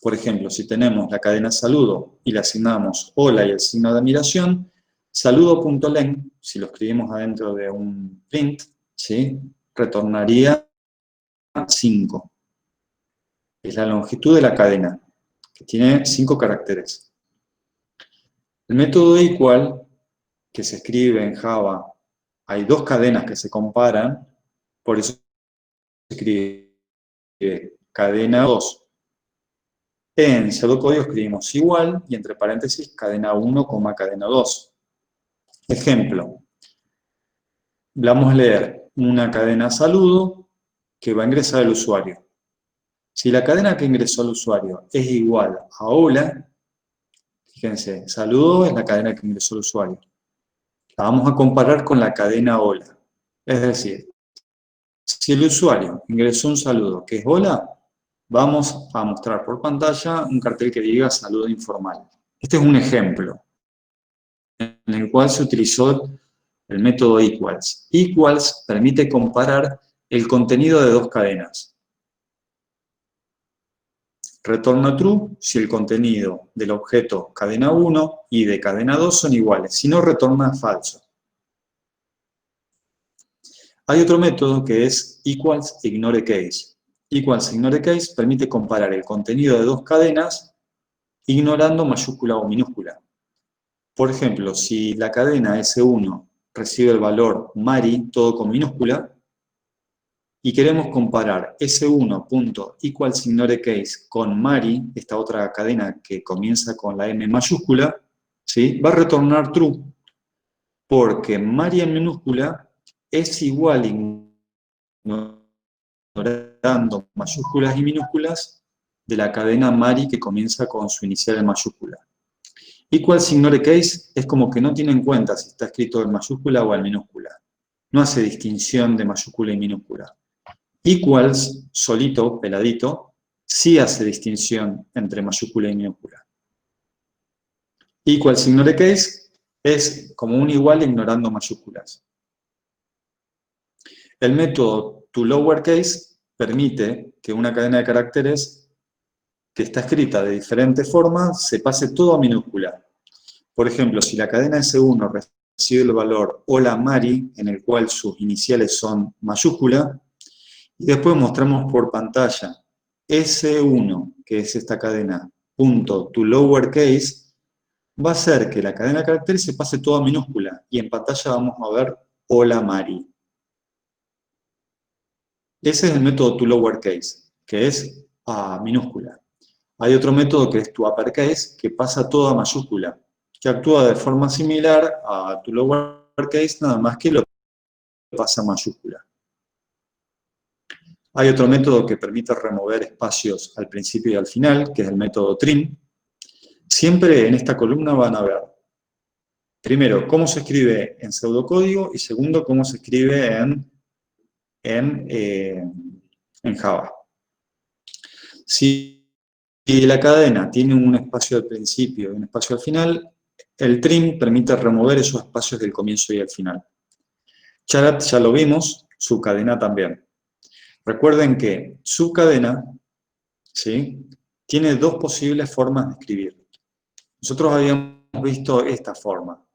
Por ejemplo, si tenemos la cadena saludo y le asignamos hola y el signo de admiración, saludo.len, si lo escribimos adentro de un print, ¿sí?, retornaría 5. Es la longitud de la cadena, que tiene 5 caracteres. El método equal, que se escribe en Java, hay 2 cadenas que se comparan, por eso se escribe cadena 2. En pseudocódigo escribimos igual y entre paréntesis cadena 1, cadena 2. Ejemplo, vamos a leer una cadena saludo que va a ingresar el usuario. Si la cadena que ingresó el usuario es igual a hola, fíjense, saludo es la cadena que ingresó el usuario. La vamos a comparar con la cadena hola. Es decir, si el usuario ingresó un saludo que es hola, vamos a mostrar por pantalla un cartel que diga saludo informal. Este es un ejemplo en el cual se utilizó el método equals. Equals permite comparar el contenido de 2 cadenas. Retorna true si el contenido del objeto cadena 1 y de cadena 2 son iguales, si no retorna falso. Hay otro método que es equals ignore case. Equals ignore case permite comparar el contenido de 2 cadenas ignorando mayúscula o minúscula. Por ejemplo, si la cadena S1 recibe el valor Mari, todo con minúscula, y queremos comparar S1.equalsIgnoreCase con Mari, esta otra cadena que comienza con la M mayúscula, ¿sí?, va a retornar true, porque Mari en minúscula es igual ignorando mayúsculas y minúsculas de la cadena Mari que comienza con su inicial en mayúscula. EqualsIgnoreCase es como que no tiene en cuenta si está escrito en mayúscula o en minúscula. No hace distinción de mayúscula y minúscula. Equals, solito, peladito, sí hace distinción entre mayúscula y minúscula. EqualsIgnoreCase es como un igual ignorando mayúsculas. El método toLowerCase permite que una cadena de caracteres que está escrita de diferentes formas se pase todo a minúscula. Por ejemplo, si la cadena S1 recibe el valor hola Mari, en el cual sus iniciales son mayúscula, y después mostramos por pantalla S1, que es esta cadena, punto toLowerCase, va a hacer que la cadena de caracteres se pase toda a minúscula, y en pantalla vamos a ver hola Mari. Ese es el método toLowerCase, que es a minúscula. Hay otro método que es toUpperCase, que pasa todo a mayúscula, que actúa de forma similar a toLowerCase, nada más que lo pasa a mayúscula. Hay otro método que permite remover espacios al principio y al final, que es el método trim. Siempre en esta columna van a ver, primero, cómo se escribe en pseudocódigo, y segundo, cómo se escribe en Java. Si la cadena tiene un espacio al principio y un espacio al final, el trim permite remover esos espacios del comienzo y el final. Charat ya lo vimos, subcadena también. Recuerden que subcadena, ¿sí?, tiene 2 posibles formas de escribir. Nosotros habíamos visto esta forma.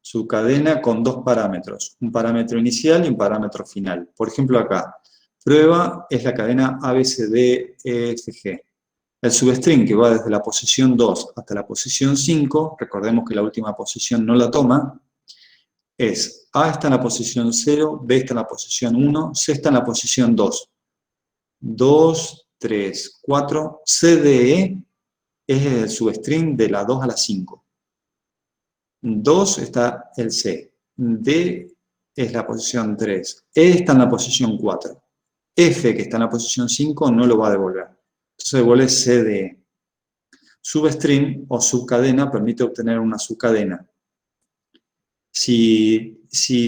Subcadena con 2 parámetros, un parámetro inicial y un parámetro final. Por ejemplo acá, prueba es la cadena ABCDEFG. El substring que va desde la posición 2 hasta la posición 5, recordemos que la última posición no la toma, es A está en la posición 0, B está en la posición 1, C está en la posición 2. 2, 3, 4, CDE es el substring de la 2 a la 5. 2 está el C, D es la posición 3, E está en la posición 4. F, que está en la posición 5, no lo va a devolver. Entonces devuelve CDE. Substring o subcadena permite obtener una subcadena. Si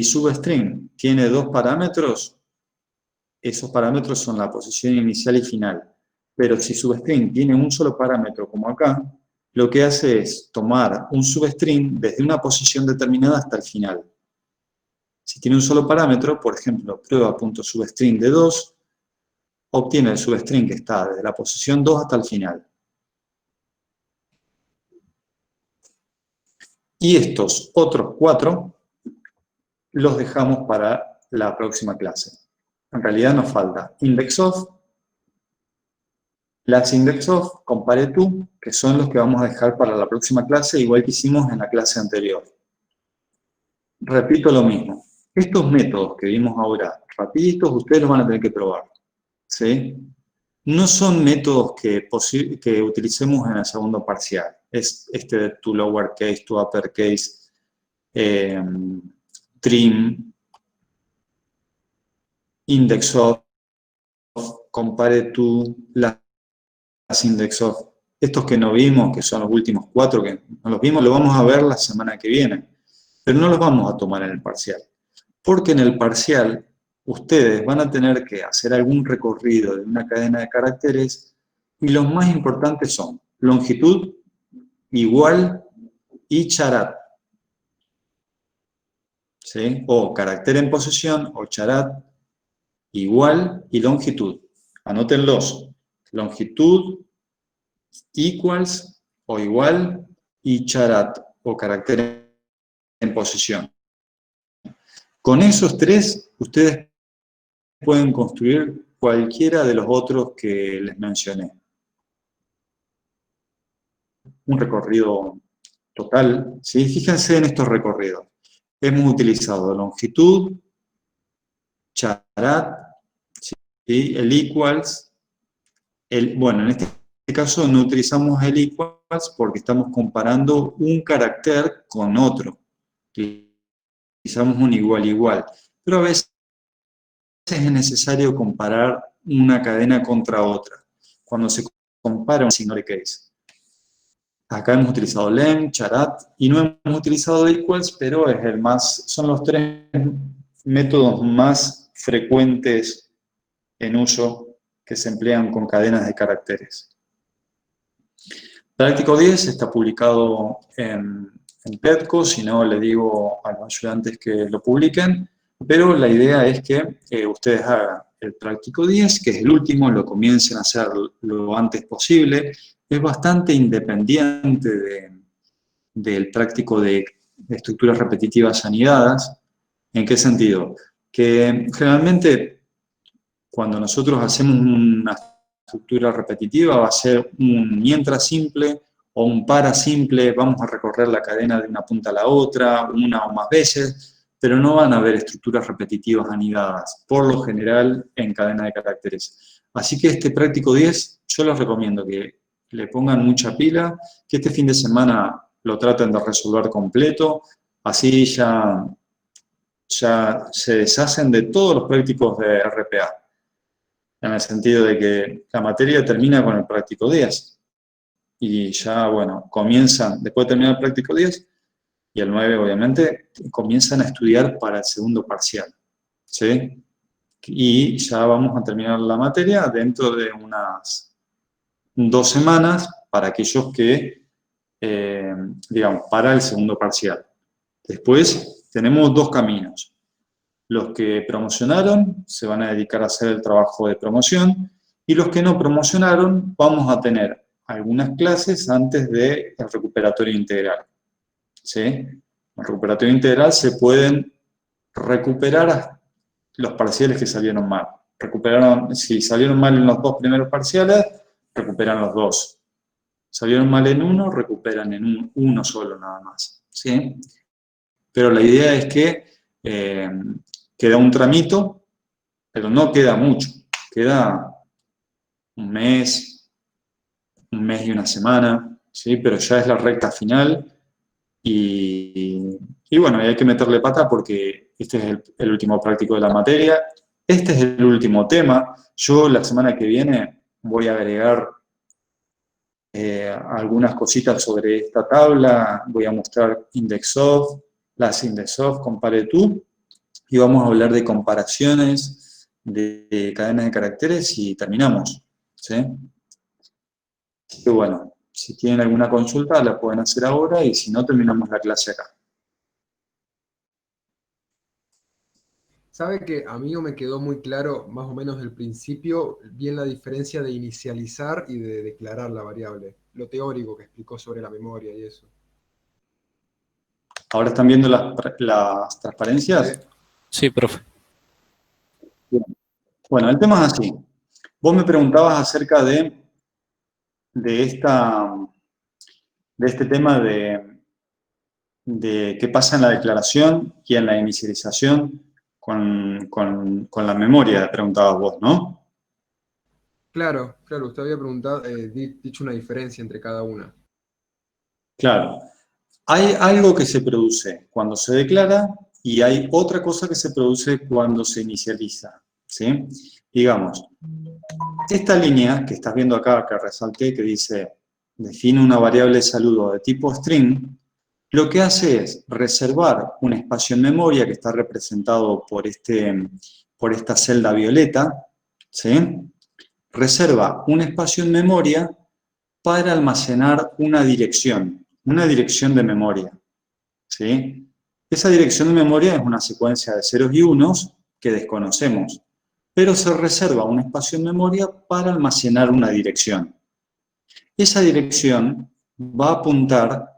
substring tiene dos parámetros, esos parámetros son la posición inicial y final. Pero si substring tiene un solo parámetro, como acá, lo que hace es tomar un substring desde una posición determinada hasta el final. Si tiene un solo parámetro, por ejemplo, prueba.substring de 2, obtiene el substring que está desde la posición 2 hasta el final. Y estos otros 4 los dejamos para la próxima clase. En realidad nos falta indexOf, las indexOf, compareTo, que son los que vamos a dejar para la próxima clase, igual que hicimos en la clase anterior. Repito lo mismo. Estos métodos que vimos ahora, rapiditos, ustedes los van a tener que probar. ¿Sí? No son métodos que utilicemos en el segundo parcial. Es este de to lowercase, to uppercase, trim, indexOf, compareTo, las indexOf. Estos que no vimos, que son los últimos 4 que no los vimos, los vamos a ver la semana que viene. Pero no los vamos a tomar en el parcial. Porque en el parcial ustedes van a tener que hacer algún recorrido de una cadena de caracteres y los más importantes son longitud, igual y charat. ¿Sí? O carácter en posesión o charat, igual y longitud. Anótenlos. Longitud, equals o igual y charat o carácter en posesión. Con esos 3, ustedes pueden construir cualquiera de los otros que les mencioné. Un recorrido total, ¿sí? Fíjense en estos recorridos. Hemos utilizado longitud, charat, ¿sí? El equals. Bueno, en este caso no utilizamos el equals porque estamos comparando un carácter con otro. Utilizamos un igual. Pero a veces es necesario comparar una cadena contra otra. Cuando se compara un single case. Acá hemos utilizado lem, charat, y no hemos utilizado equals, pero son los 3 métodos más frecuentes en uso que se emplean con cadenas de caracteres. Práctico 10 está publicado en PEDCO, si no le digo a los ayudantes que lo publiquen, pero la idea es que ustedes hagan el práctico 10, que es el último, lo comiencen a hacer lo antes posible. Es bastante independiente del práctico de estructuras repetitivas anidadas. ¿En qué sentido? Que generalmente cuando nosotros hacemos una estructura repetitiva va a ser un mientras simple o un para simple, vamos a recorrer la cadena de una punta a la otra, una o más veces, pero no van a haber estructuras repetitivas anidadas, por lo general en cadena de caracteres. Así que este práctico 10, yo les recomiendo que le pongan mucha pila, que este fin de semana lo traten de resolver completo, así ya se deshacen de todos los prácticos de RPA, en el sentido de que la materia termina con el práctico 10, y ya, bueno, comienzan, después de terminar el práctico 10, y el 9, obviamente, comienzan a estudiar para el segundo parcial, ¿sí? Y ya vamos a terminar la materia dentro de unas 2 semanas para aquellos que, digamos, para el segundo parcial. Después tenemos 2 caminos. Los que promocionaron se van a dedicar a hacer el trabajo de promoción, y los que no promocionaron vamos a tener algunas clases antes del recuperatorio integral. ¿Sí? En el recuperatorio integral se pueden recuperar los parciales que salieron mal. Si salieron mal en los 2 primeros parciales, recuperan los 2. Salieron mal en uno, recuperan en uno solo nada más. ¿Sí? Pero la idea es que queda un tramito, pero no queda mucho. Queda un mes y una semana, ¿sí? Pero ya es la recta final. Y bueno, hay que meterle pata porque este es el último práctico de la materia. Este es el último tema. Yo la semana que viene voy a agregar algunas cositas sobre esta tabla. Voy a mostrar IndexOf, las IndexOf, CompareTo, y vamos a hablar de comparaciones de cadenas de caracteres y terminamos, ¿sí? Así que bueno, si tienen alguna consulta la pueden hacer ahora y si no, terminamos la clase acá. ¿Sabe que a mí no me quedó muy claro, más o menos del principio, bien la diferencia de inicializar y de declarar la variable? Lo teórico que explicó sobre la memoria y eso. ¿Ahora están viendo las transparencias? Sí, profe. Bien. Bueno, el tema es así. Vos me preguntabas acerca de este tema de qué pasa en la declaración y en la inicialización con la memoria, preguntabas vos, ¿no? Claro, claro, usted había preguntado, dicho una diferencia entre cada una. Claro. Hay algo que se produce cuando se declara y hay otra cosa que se produce cuando se inicializa, ¿sí? Digamos, esta línea que estás viendo acá, que resalté, que dice define una variable de saludo de tipo string, lo que hace es reservar un espacio en memoria que está representado por esta celda violeta, ¿sí? Reserva un espacio en memoria para almacenar una dirección de memoria, ¿sí? Esa dirección de memoria es una secuencia de ceros y unos que desconocemos, pero se reserva un espacio en memoria para almacenar una dirección. Esa dirección va a apuntar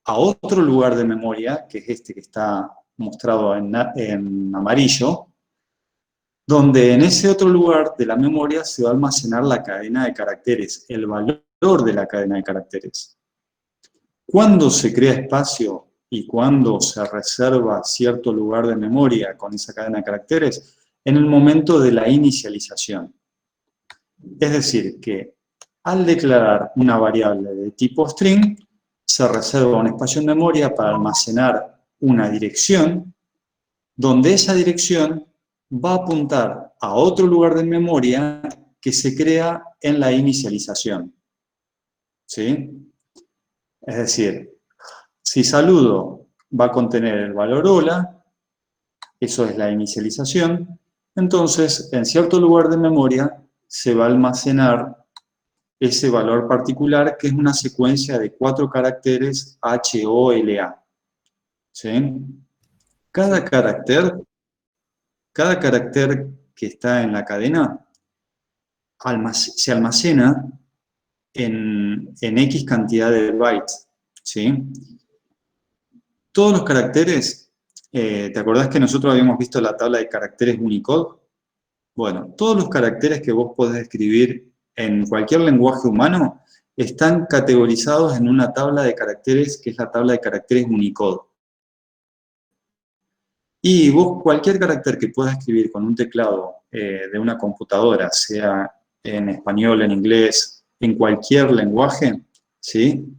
a otro lugar de memoria, que es este que está mostrado en amarillo, donde en ese otro lugar de la memoria se va a almacenar la cadena de caracteres, el valor de la cadena de caracteres. Cuando se crea espacio y cuando se reserva cierto lugar de memoria con esa cadena de caracteres, en el momento de la inicialización. Es decir, que al declarar una variable de tipo string, se reserva un espacio en memoria para almacenar una dirección, donde esa dirección va a apuntar a otro lugar de memoria que se crea en la inicialización, ¿sí? Es decir, si saludo va a contener el valor hola, eso es la inicialización, entonces en cierto lugar de memoria se va a almacenar ese valor particular que es una secuencia de 4 caracteres HOLA, ¿sí? Cada carácter que está en la cadena se almacena en X cantidad de bytes, ¿sí? Todos los caracteres, ¿te acordás que nosotros habíamos visto la tabla de caracteres Unicode? Bueno, todos los caracteres que vos podés escribir en cualquier lenguaje humano están categorizados en una tabla de caracteres que es la tabla de caracteres Unicode. Y vos cualquier carácter que puedas escribir con un teclado de una computadora, sea en español, en inglés, en cualquier lenguaje, ¿sí?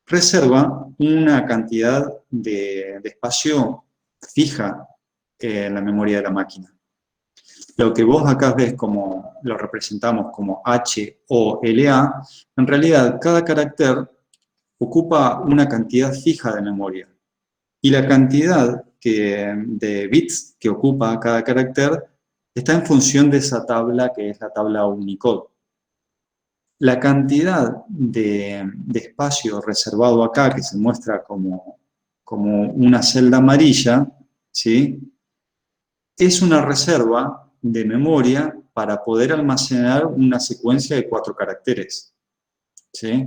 Reserva una cantidad de espacio fija en la memoria de la máquina. Lo que vos acá ves como, lo representamos como HOLA, en realidad cada carácter ocupa una cantidad fija de memoria. Y la cantidad de bits que ocupa cada carácter está en función de esa tabla que es la tabla Unicode. La cantidad de espacio reservado acá, que se muestra como una celda amarilla, ¿sí? Es una reserva de memoria para poder almacenar una secuencia de 4 caracteres, ¿sí?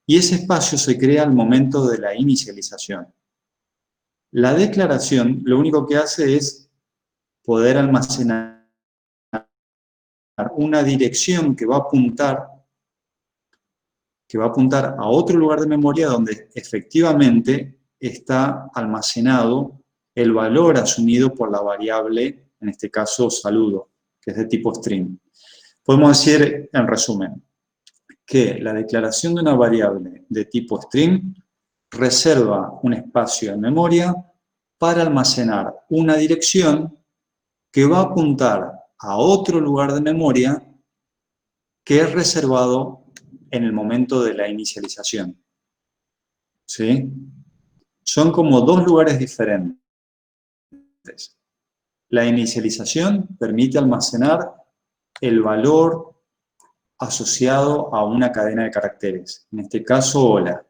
Y ese espacio se crea al momento de la inicialización. La declaración lo único que hace es poder almacenar una dirección que va a apuntar a otro lugar de memoria donde efectivamente está almacenado el valor asumido por la variable, en este caso saludo, que es de tipo string. Podemos decir, en resumen, que la declaración de una variable de tipo string reserva un espacio en memoria para almacenar una dirección que va a apuntar a otro lugar de memoria que es reservado en el momento de la inicialización. ¿Sí? Son como dos lugares diferentes. La inicialización permite almacenar el valor asociado a una cadena de caracteres, en este caso hola.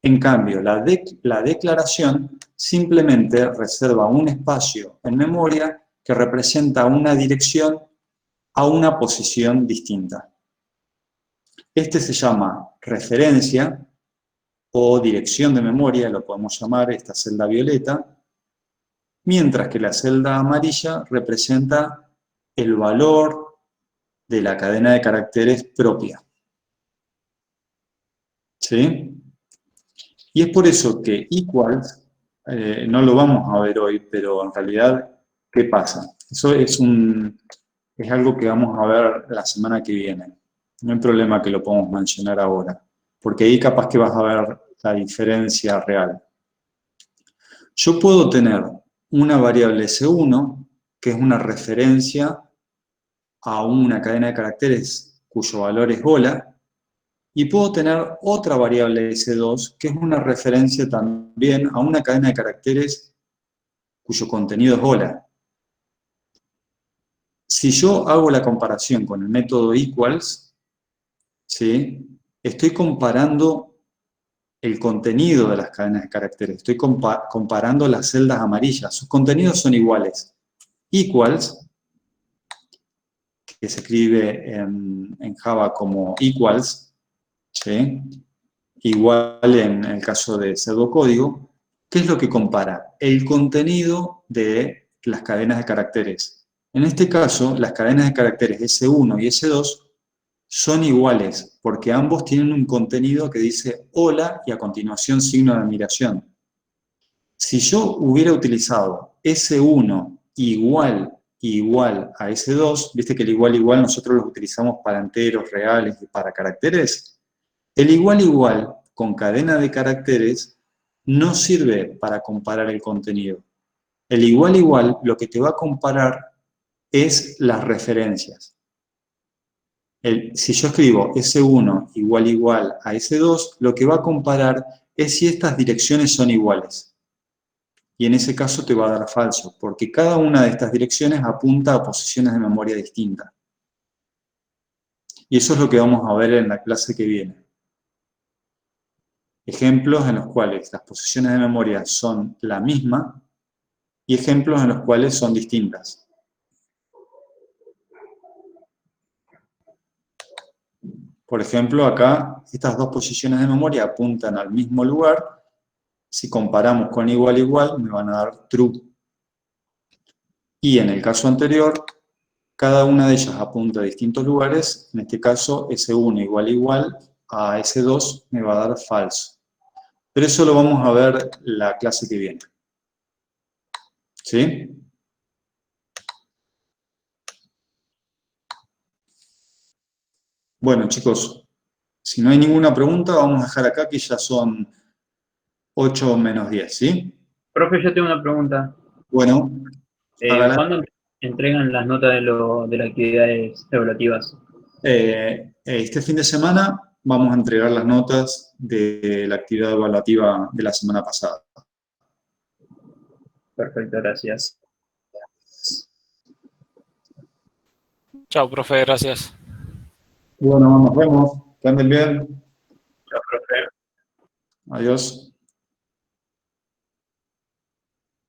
En cambio, la declaración simplemente reserva un espacio en memoria que representa una dirección a una posición distinta. Este se llama referencia o dirección de memoria, lo podemos llamar esta celda violeta, mientras que la celda amarilla representa el valor de la cadena de caracteres propia. ¿Sí? Y es por eso que equals, no lo vamos a ver hoy, pero en realidad, ¿qué pasa? Eso es algo que vamos a ver la semana que viene. No hay problema que lo podamos mencionar ahora, porque ahí capaz que vas a ver la diferencia real. Yo puedo tener una variable S1, que es una referencia a una cadena de caracteres cuyo valor es hola, y puedo tener otra variable S2, que es una referencia también a una cadena de caracteres cuyo contenido es hola. Si yo hago la comparación con el método equals, ¿sí? Estoy comparando el contenido de las cadenas de caracteres, estoy comparando las celdas amarillas, sus contenidos son iguales. Equals, que se escribe en Java como equals, ¿sí? Igual en el caso de pseudocódigo, ¿qué es lo que compara? El contenido de las cadenas de caracteres. En este caso, las cadenas de caracteres S1 y S2 son iguales, porque ambos tienen un contenido que dice hola y a continuación signo de admiración. Si yo hubiera utilizado S1 igual a S2, viste que el igual nosotros lo utilizamos para enteros reales y para caracteres. El igual con cadena de caracteres no sirve para comparar el contenido. El igual lo que te va a comparar es las referencias. Si yo escribo S1 igual a S2, lo que va a comparar es si estas direcciones son iguales. Y en ese caso te va a dar falso, porque cada una de estas direcciones apunta a posiciones de memoria distintas. Y eso es lo que vamos a ver en la clase que viene. Ejemplos en los cuales las posiciones de memoria son la misma y ejemplos en los cuales son distintas. Por ejemplo, acá estas dos posiciones de memoria apuntan al mismo lugar. Si comparamos con igual, me van a dar true. Y en el caso anterior, cada una de ellas apunta a distintos lugares. En este caso, S1 igual a S2 me va a dar falso. Pero eso lo vamos a ver la clase que viene. ¿Sí? Bueno, chicos, si no hay ninguna pregunta, vamos a dejar acá que ya son 8 menos 10, ¿sí? Profe, yo tengo una pregunta. Bueno, hágala. ¿Cuándo entregan las notas de las actividades evaluativas? Este fin de semana vamos a entregar las notas de la actividad evaluativa de la semana pasada. Perfecto, gracias. Chao, profe, gracias. Bueno, nos vemos. Que anden bien. Chao, profe. Adiós.